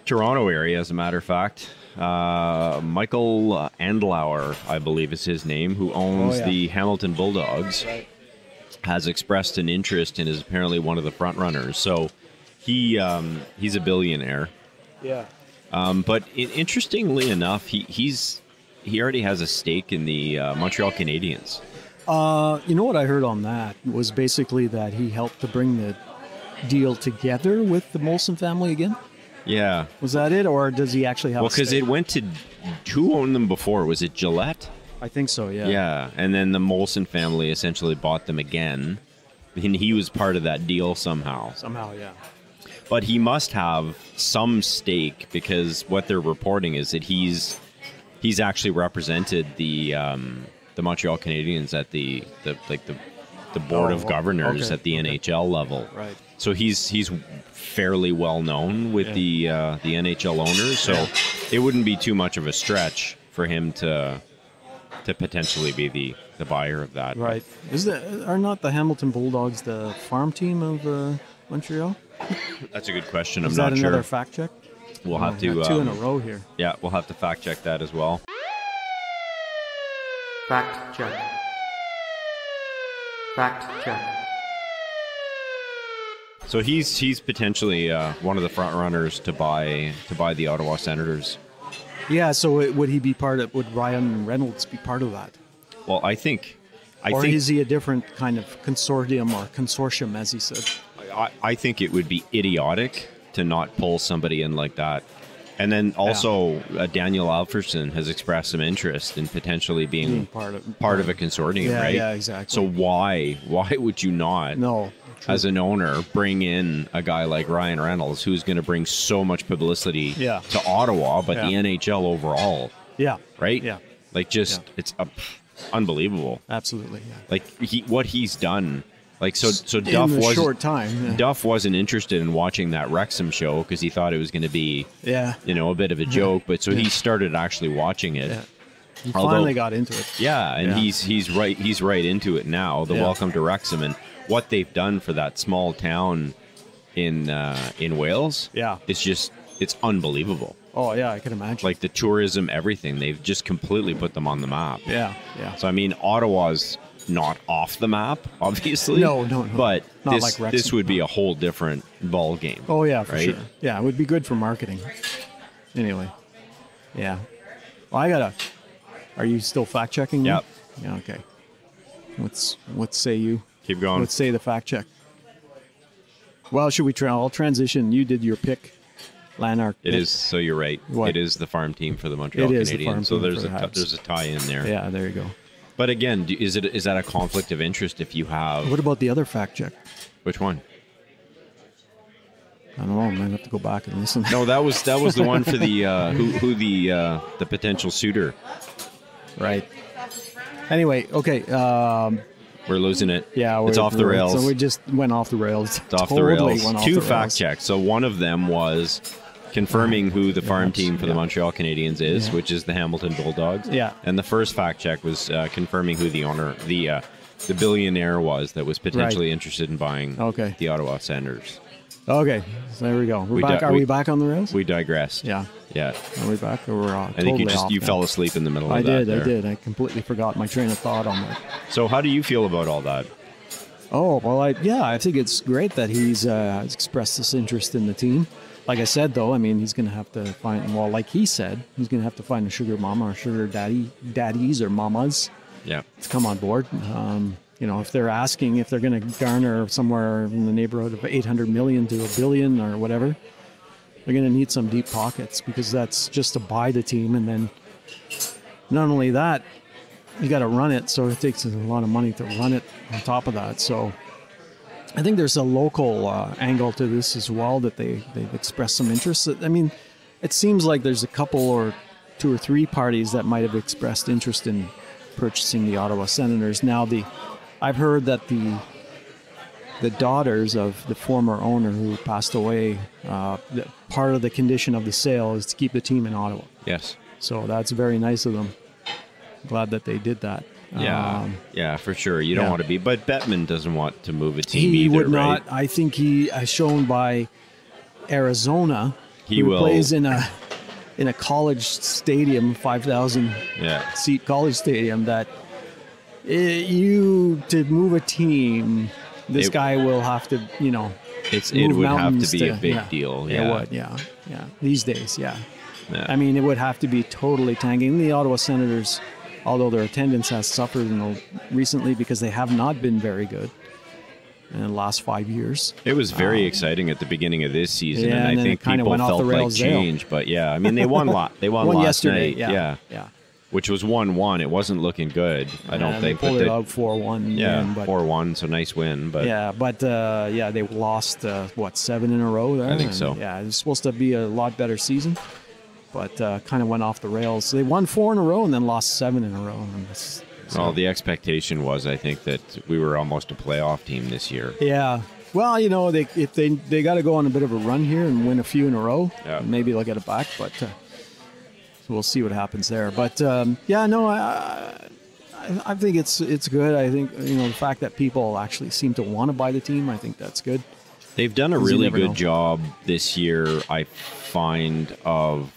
Toronto area, as a matter of fact, Michael Andlauer, I believe is his name, who owns the Hamilton Bulldogs, has expressed an interest and is apparently one of the front runners. So he's a billionaire. Yeah. But interestingly enough, he already has a stake in the Montreal Canadiens. You know what I heard on that was basically that he helped to bring the deal together with the Molson family again. Yeah. Was that it, or does he actually have? Well, because it went to who owned them before? Was it Gillette? I think so. Yeah. Yeah, and then the Molson family essentially bought them again, and he was part of that deal somehow. Somehow, yeah. But he must have some stake, because what they're reporting is that he's actually represented the Montreal Canadiens at the board of governors at the NHL level. Right. So he's fairly well known with the NHL owners. So it wouldn't be too much of a stretch for him to potentially be the buyer of that. Right. Are not the Hamilton Bulldogs the farm team of Montreal? That's a good question. Is I'm that not sure. another fact check? We'll have to two in a row here. Yeah, we'll have to fact check that as well. Fact check. Fact check. So he's potentially one of the front runners to buy the Ottawa Senators. Yeah. So would he be part of? Would Ryan Reynolds be part of that? Well, I think, is he a different kind of consortium, as he said? I think it would be idiotic to not pull somebody in like that. And then also Daniel Alfredson has expressed some interest in potentially being part of a consortium, right? Yeah, exactly. So why would you not, as an owner, bring in a guy like Ryan Reynolds, who's going to bring so much publicity to Ottawa, but the NHL overall? Yeah. Right? Yeah. Like, it's unbelievable. Absolutely, yeah. Like, what he's done. Like, so Duff wasn't interested in watching that Wrexham show because he thought it was going to be, a bit of a joke. But so he started actually watching it. Yeah. He finally got into it. Yeah, and he's right into it now. The Welcome to Wrexham and what they've done for that small town in Wales. Yeah, it's unbelievable. Oh yeah, I can imagine. Like the tourism, everything, they've just completely put them on the map. Yeah, yeah. So I mean, Ottawa's not off the map, obviously. No. But not like Wrexham. This would be a whole different ball game. Oh yeah, for right? sure. Yeah, it would be good for marketing. Anyway, yeah. Well, Are you still fact checking? Yep. Yeah. Okay. What say you? Keep going. Let's say the fact check. Well, should we I'll transition. You did your pick, Lanark. It is. So you're right. What? It is the farm team for the Montreal It is the Canadiens. farm So team there's for the Habs. there's a tie in there. Yeah, there you go. But again, is that a conflict of interest if you have What about the other fact check? which one? I don't know. I might have to go back and listen. No, that was the one for the who the potential suitor. Right. Anyway, okay. We're losing it. Yeah, it's off the rails. So we just went off the rails. It's off the Totally rails. went off Two the fact rails. checks. So one of them was confirming who the farm team for the Montreal Canadiens is, Yeah. which is the Hamilton Bulldogs. Yeah. And the first fact check was confirming who the owner, the billionaire was that was potentially interested in buying Okay. the Ottawa Senators. Okay, so there we go. We're We back. di- Are we- we back on the rails? We digressed. Yeah. Yeah. Are we back or we're on? I think totally off you now? fell asleep in the middle of I that. did. there. I did. I completely forgot my train of thought on that. So how do you feel about all that? Oh, well, I think it's great that he's expressed this interest in the team. Like I said, though, I mean, he's going to have to find, well, like he said, he's going to have to find a sugar mama or sugar daddies or mamas Yeah. to come on board. You know, if they're asking if they're going to garner somewhere in the neighborhood of 800 million to $1 billion or whatever, they're going to need some deep pockets because that's just to buy the team. And then not only that, you got to run it. So it takes a lot of money to run it on top of that. So I think there's a local angle to this as well that they've expressed some interest. I mean, it seems like there's a couple or two or three parties that might have expressed interest in purchasing the Ottawa Senators. Now, I've heard that the daughters of the former owner who passed away, part of the condition of the sale is to keep the team in Ottawa. Yes. So that's very nice of them. Glad that they did that. Yeah. Yeah, for sure. You don't yeah. want to be, but Bettman doesn't want to move a team He either, would right? not. I think he, as shown by Arizona, He who will. plays in a college stadium, 5,000 Yeah. seat college stadium, that to move a team, this guy will have to, it would have to be a big deal. It Yeah. would, yeah. These days, yeah. Yeah. I mean, it would have to be totally tanking. The Ottawa Senators, although their attendance has suffered recently because they have not been very good in the last 5 years. It was very exciting at the beginning of this season, Yeah, and and I then think it kinda people went off felt the like rails there. change. But yeah, I mean, they won They won last yesterday, night. yeah. Which was 1-1. It wasn't looking good, I don't They think. pulled but it out 4-1. yeah, but 4-1, so nice win. But they lost 7 in a row there. I think so. Yeah, it's supposed to be a lot better season, but kind of went off the rails. They won 4 in a row and then lost 7 in a row. well, the expectation was, I think, that we were almost a playoff team this year. Yeah. Well, if they got to go on a bit of a run here and win a few in a row, Yeah. maybe they'll get it back. But we'll see what happens there. But I think it's good. I think the fact that people actually seem to want to buy the team, I think that's good. They've done a 'Cause you really never good know. job this year, I find, of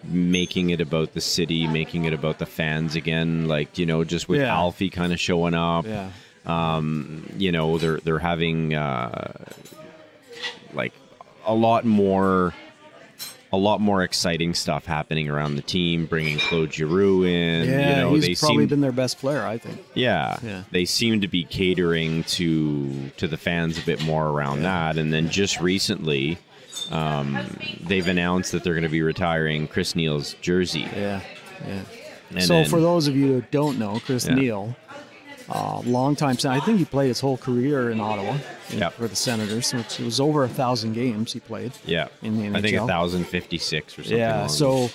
making it about the city, making it about the fans again. Like, just with Yeah. Alfie kind of showing up. Yeah. They're having like a lot more exciting stuff happening around the team, bringing Claude Giroux in. Yeah, they he's probably seem, been their best player, I think. yeah, Yeah. they seem to be catering to the fans a bit more around that. And then just recently, they've announced that they're going to be retiring Chris Neal's jersey. Yeah. And So then- for those of you who don't know, Chris Yeah. Neal, long time. I think he played his whole career in Ottawa Yeah. for the Senators, which was over 1,000 games he played. Yeah, in the I think NHL. 1,056 or something. Yeah, along so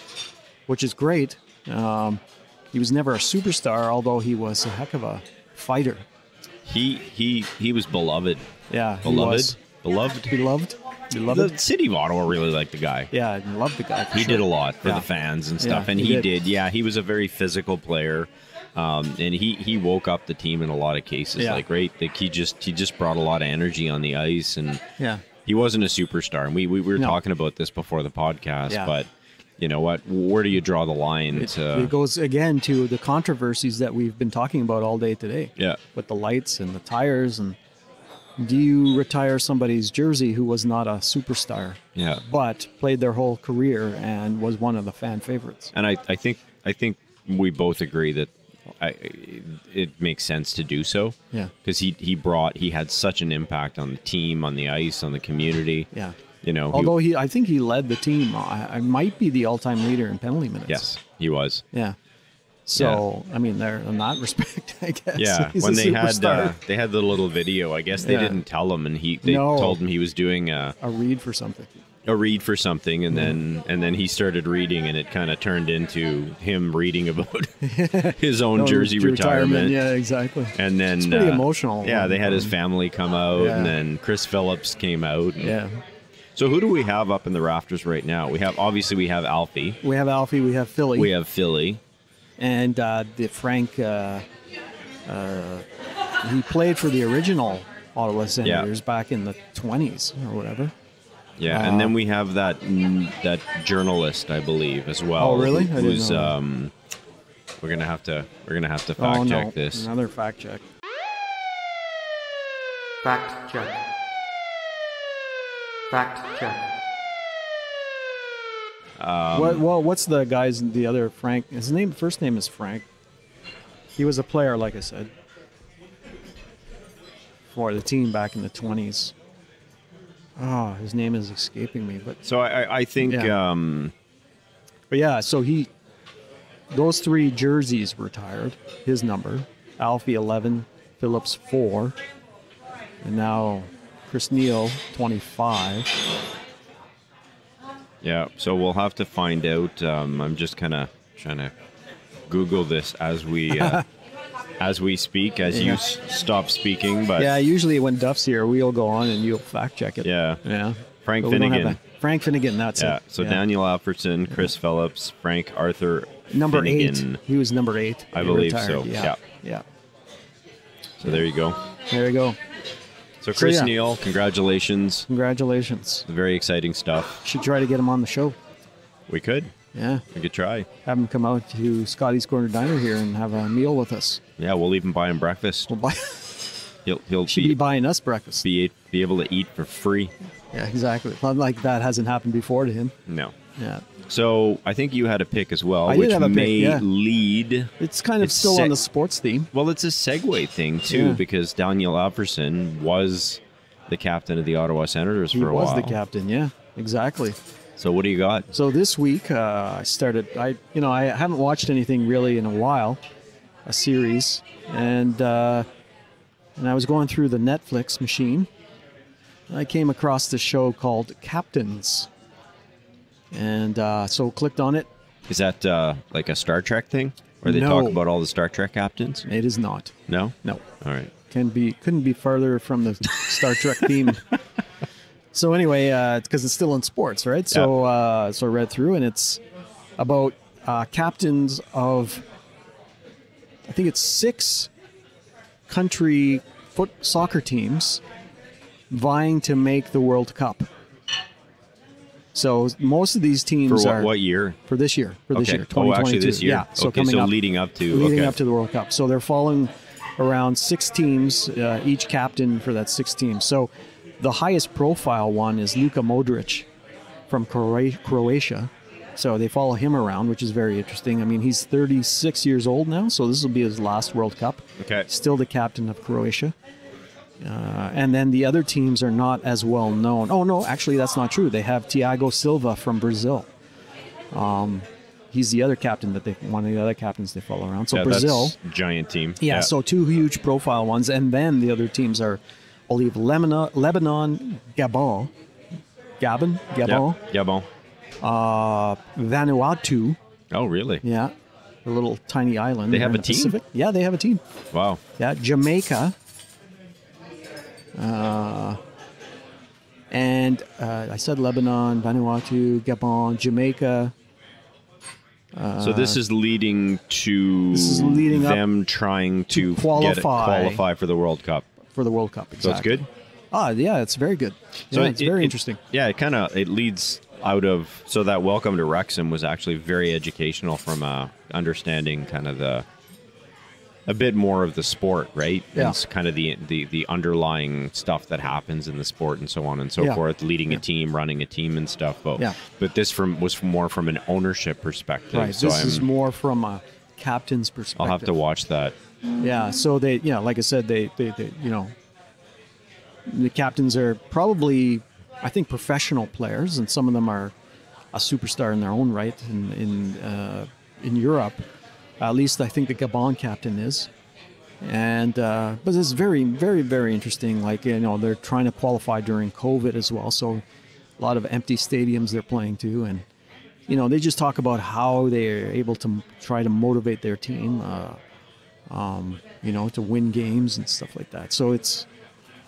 which is great. He was never a superstar, although he was a heck of a fighter. he was beloved. Yeah, he Beloved, was. beloved. Beloved. The city of Ottawa really liked the guy. Yeah, I loved the guy. For He sure. did a lot for Yeah. the fans and stuff, Yeah, and he he did. did. Yeah, he was a very physical player, and he woke up the team in a lot of cases. Yeah. Like, right, like he just brought a lot of energy on the ice, and Yeah. he wasn't a superstar. And we were No. talking about this before the podcast, Yeah. but you know what? Where do you draw the line? It goes again to the controversies that we've been talking about all day today. Yeah. With the lights and the tires, and do you retire somebody's jersey who was not a superstar, Yeah. but played their whole career and was one of the fan favorites? And I think we both agree that it makes sense to do so. Yeah. Because he had such an impact on the team, on the ice, on the community. Yeah. You know, although I think he led the team. I might be the all-time leader in penalty minutes. Yes, he was. Yeah. So I mean, there in that respect, I guess. Yeah. He's when a they superstar. had the little video, I guess they didn't tell him, and they told him he was doing a read for something. A read for something, and then he started reading, and it kind of turned into him reading about his own jersey retirement. Yeah, exactly. And then it's pretty emotional. Yeah, they had his family come out, and then Chris Phillips came out. Yeah. So who do we have up in the rafters right now? We have Alfie. We have Alfie. We have Philly. We have Philly. And the Frank. He played for the original Ottawa Senators back in the 20s or whatever. Yeah, and then we have that journalist, I believe, as well. Oh, really? Who's we're gonna have to fact check this. Another fact check. Fact check. Fact check. What's the guy's the other Frank? His first name is Frank. He was a player, like I said, for the team back in the 20s. Oh, his name is escaping me, but so I think. Yeah. But yeah, so those three jerseys retired. His number, Alfie 11, Phillips 4, and now Chris Neal 25. Yeah, so we'll have to find out. I'm just kind of trying to Google this as we speak, as you stop speaking. But yeah, usually when Duff's here, we'll go on and you'll fact check it. Yeah. Frank Finnegan. Frank Finnegan, that's it. So Daniel Alfredson, Chris Phillips, Frank Arthur number Finnegan. 8. He was number 8. I believe retired. so. Yeah. So there you go. There you go. So Chris Neal, congratulations. Congratulations. Very exciting stuff. Should try to get him on the show. We could. Yeah. We could try. Have him come out to Scotty's Corner Diner here and have a meal with us. Yeah, we'll even buy him breakfast. We'll buy. He'll be buying us breakfast. Be able to eat for free. Yeah, exactly. Not like that hasn't happened before to him. No. Yeah. So I think you had a pick as well, I which did have a may pick, lead. It's kind of still on the sports theme. Well, it's a segue thing too, because Daniel Alfredson was the captain of the Ottawa Senators for a while. He was the captain, yeah, exactly. So what do you got? So this week I haven't watched anything really in a while, a series, and I was going through the Netflix machine. I came across this show called Captains, and so clicked on it. Is that like a Star Trek thing, where they No. talk about all the Star Trek captains? It is not. No. No. All right. Couldn't be farther from the Star Trek theme. So anyway, because it's still in sports, right? So so I read through, and it's about captains of, I think it's 6 country soccer teams vying to make the World Cup. So most of these teams for what year? For this year. For this year, 2022. Oh, actually this year. Yeah. So okay, coming so up, leading up to the World Cup. So they're following around 6 teams, each captain for that 6 teams. So the highest profile one is Luka Modric from Croatia. So they follow him around, which is very interesting. I mean, he's 36 years old now, so this will be his last World Cup. Okay. Still the captain of Croatia. And then the other teams are not as well known. Oh, no, actually, that's not true. They have Thiago Silva from Brazil. He's the other captain one of the other captains they follow around. So Brazil. That's a giant team. Yeah, so 2 huge profile ones. And then the other teams are, I believe, Lebanon, Gabon. Gabon. Vanuatu. Oh, really? Yeah. A little tiny island. They have in a the team? Pacific. Yeah, they have a team. Wow. Yeah, Jamaica. And I said Lebanon, Vanuatu, Gabon, Jamaica. So this is leading to them trying to qualify for the World Cup. For the World Cup, exactly. So it's good? Yeah, it's very good. So yeah, it's very interesting. Yeah, it leads out of, so that welcome to Wrexham was actually very educational from understanding kind of a bit more of the sport, right? Yeah. And kind of the underlying stuff that happens in the sport and so on and so forth, leading a team, running a team and stuff. But this was more from an ownership perspective. Right. So this is more from a captain's perspective. I'll have to watch that. Yeah, so they, like I said, they the captains are probably, I think, professional players, and some of them are a superstar in their own right in Europe. At least I think the Gabon captain is. And but it's very, very, very interesting. Like, they're trying to qualify during COVID as well, so a lot of empty stadiums they're playing to, and they just talk about how they're able to try to motivate their team, to win games and stuff like that. So it's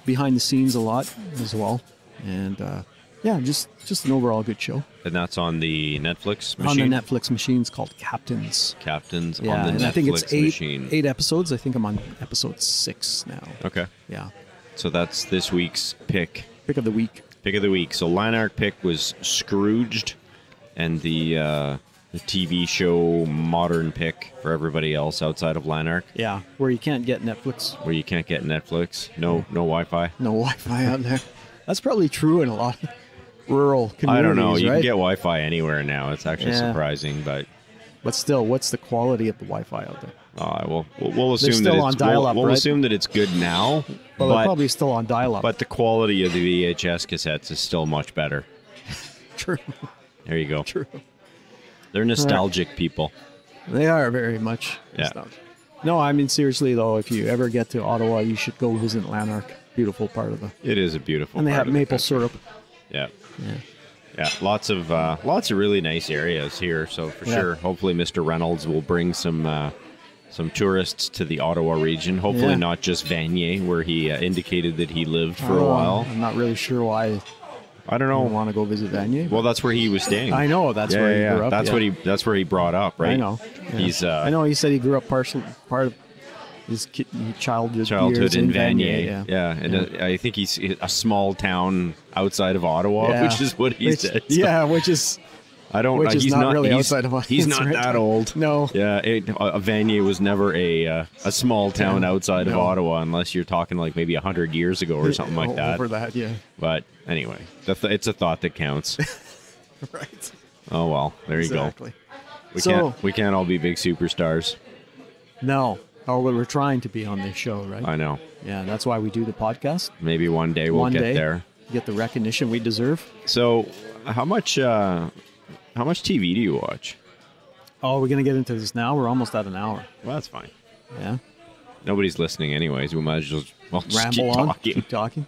behind the scenes a lot as well, and just an overall good show. And that's on the Netflix machine? On the Netflix machine. It's called Captains. Captains Yeah, on the and Netflix I think it's machine. 8 episodes. I think I'm on episode 6 now. Okay. Yeah. So that's this week's pick. Pick of the week. Pick of the week. So Lanark pick was Scrooged, and the TV show modern pick for everybody else outside of Lanark, Yeah, where you can't get Netflix. where you can't get Netflix. No Wi-Fi. No Wi-Fi out there. That's probably true in a lot of rural communities, I don't know. You right? can get Wi-Fi anywhere now. It's actually Yeah. surprising, but But still, what's the quality of the Wi-Fi out there? we'll assume still that on it's dial-up, we'll right? assume that it's good now. Well, they're but probably still on dial-up. but the quality of the VHS cassettes is still much better. True. There you go. True. They're nostalgic people. They are very much. Yeah. No, I mean, seriously, though, if you ever get to Ottawa, you should go visit Lanark. Beautiful part of the... It is a beautiful. And they part have of the maple country. syrup. Yeah. Yeah. Yeah, lots of really nice areas here. So for Yeah. sure, hopefully Mr. Reynolds will bring some tourists to the Ottawa region. Hopefully Yeah. not just Vanier, where he indicated that he lived for a while. I'm not really sure why I don't I know. want to go visit Vanier. Well, that's where he was staying. I know that's where he grew up. That's yeah. what that's where he brought up, right? I know. Yeah. He's I know. He said he grew up part of his childhood years in Vanier. Vanier. Yeah. And I think he's a small town outside of Ottawa, Yeah. which is what he said. So Yeah, which is I don't. which is he's not really he's, outside of He's Ottawa, not right? that old. No. Yeah, Vanier was never a small town Yeah. outside of No. Ottawa, unless you're talking like maybe 100 years ago or something like that. Over that, yeah. But anyway, it's a thought that counts. Right. Oh well, there you Exactly. go. We can't all be big superstars. No. Oh, well, we're trying to be on this show, right? I know. Yeah, that's why we do the podcast. Maybe one day we'll One get day, there. get the recognition we deserve. So, how much TV do you watch? Oh, we're gonna get into this now. We're almost at an hour. Well, that's fine. Yeah. Nobody's listening anyways. We might as well just Ramble keep on. talking. Keep talking.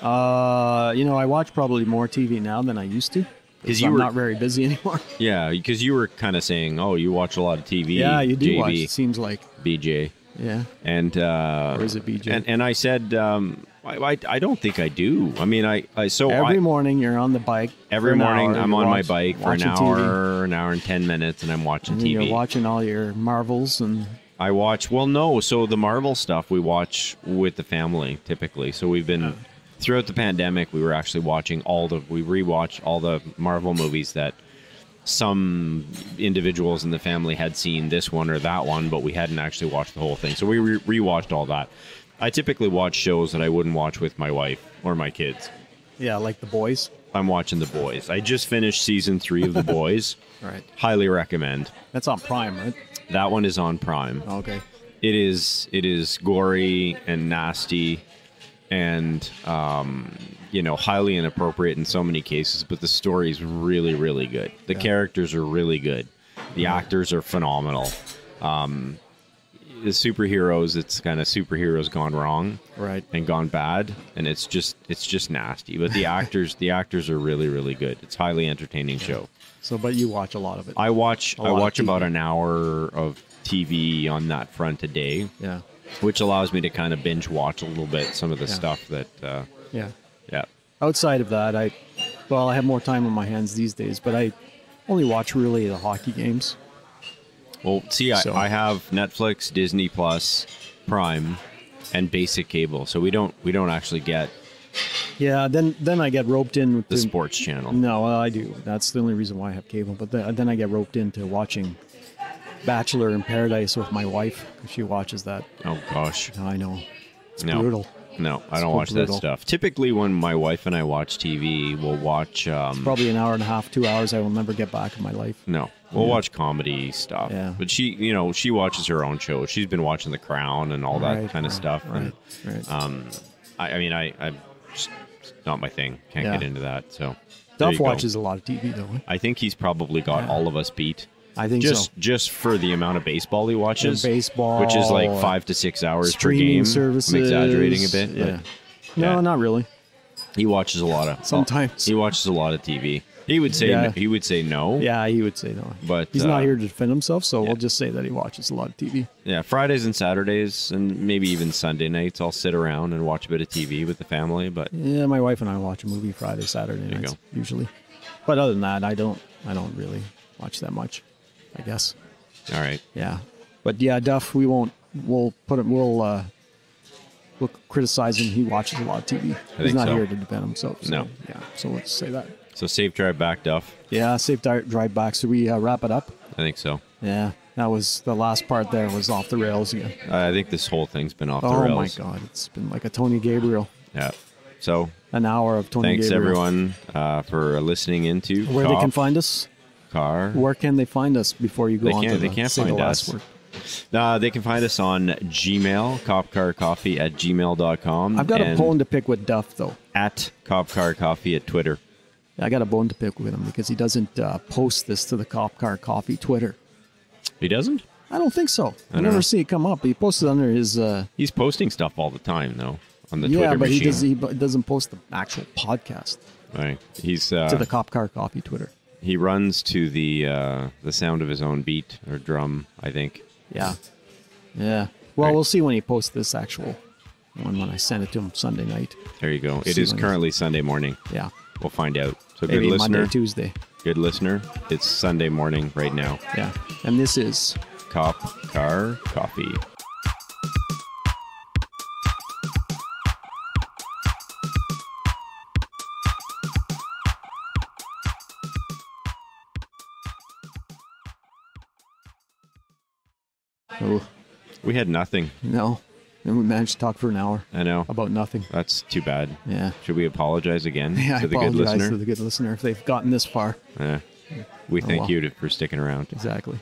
I watch probably more TV now than I used to. 'Cause Because you I'm were- not very busy anymore. Yeah, because you were kind of saying, oh, you watch a lot of TV. Yeah, you do JB, watch. It seems like. BJ. Yeah. And Or is it BJ? And I said, I don't think I do. I mean, Every morning you're on the bike. every for an morning hour, I'm you're on my bike for an watching TV, hour and 10 minutes, and I'm watching and then TV. you're watching all your Marvels and I watch. Well, no. So the Marvel stuff we watch with the family typically. So we've been throughout the pandemic. We were actually watching we rewatched all the Marvel movies that some individuals in the family had seen this one or that one, but we hadn't actually watched the whole thing. So we rewatched all that. I typically watch shows that I wouldn't watch with my wife or my kids. yeah, like The Boys. I'm watching The Boys. I just finished season 3 of The Boys. Right. Highly recommend. That's on Prime, right? That one is on Prime. Okay. It is gory and nasty and highly inappropriate in so many cases, but the story is really, really good. The characters are really good. The actors are phenomenal. The superheroes, it's kind of superheroes gone wrong, Right. and gone bad, and it's just nasty. But the actors are really, really good. It's a highly entertaining show. So, but you watch a lot of it. I watch lot of TV. about an hour of TV on that front a day, Yeah. which allows me to kind of binge watch a little bit some of the stuff that Yeah. yeah. Outside of that, I have more time on my hands these days, but I only watch really the hockey games. Well, see, So- I have Netflix, Disney Plus, Prime, and basic cable, so we don't actually get Yeah, then I get roped in with the sports channel. No, well, I do. That's the only reason why I have cable. But then I get roped into watching Bachelor in Paradise with my wife. She watches that. Oh gosh, I know. It's no, brutal. no, I It's don't watch brutal. that stuff. Typically, when my wife and I watch TV, we'll watch. Probably an hour and a half, 2 hours I will never get back in my life. No, We'll watch comedy stuff. Yeah. But she watches her own show. She's been watching The Crown and all that kind of stuff. Right. And, I'm just not my thing. Can't get into that. So Duff watches a lot of TV, though. I think he's probably got all of us beat. I think so. Just for the amount of baseball he watches. Baseball. Which is like 5 to 6 hours per streaming game. services. I'm exaggerating a bit. Yeah. But No, not really. he watches a lot of... Sometimes. He watches a lot of TV. He would say no. Yeah, he would say no. But he's not here to defend himself, so we'll just say that he watches a lot of TV. Yeah, Fridays and Saturdays and maybe even Sunday nights, I'll sit around and watch a bit of TV with the family. But yeah, my wife and I watch a movie Friday, Saturday nights usually. But other than that, I don't really watch that much, I guess. All right. Yeah, but yeah, Duff, we'll criticize him. He watches a lot of TV. He's not here to defend himself. So, No. Yeah, so let's say that. So safe drive back, Duff. Yeah, safe drive back. So we wrap it up? I think so. Yeah, that was the last part there was off the rails again. I think this whole thing's been off the Oh rails. my God, it's been like a Tony Gabriel. Yeah. So An hour of Tony thanks Gabriel. everyone for listening into Where they can find us? Car. Where can they find us before you go on to They can't say the find last us. word? They can find us on Gmail, copcarcoffee@gmail.com. I've got a bone to pick with Duff, though. At copcarcoffee at Twitter. I got a bone to pick with him because he doesn't post this to the Cop Car Coffee Twitter. He doesn't? I don't think so. I don't never know. see it come up. He posted under his... He's posting stuff all the time, though, on the yeah, Twitter but machine. he doesn't post the actual podcast Right. He's to the Cop Car Coffee Twitter. he runs to the sound of his own beat or drum, I think. Yeah. Yeah. Well, Right. we'll see when he posts this actual one when I send it to him Sunday night. There you go. It See is when currently Sunday morning. Yeah. We'll find out. So Maybe good listener. Monday, Tuesday. Good listener. It's Sunday morning right now. Yeah. And this is... Cop Car Coffee. Oh, We had nothing. no. And we managed to talk for an hour I know. about nothing. That's too bad. Yeah. Should we apologize again Yeah, I to the good apologize listener? to the good listener if they've gotten this far. We thank well. you for sticking around. Exactly.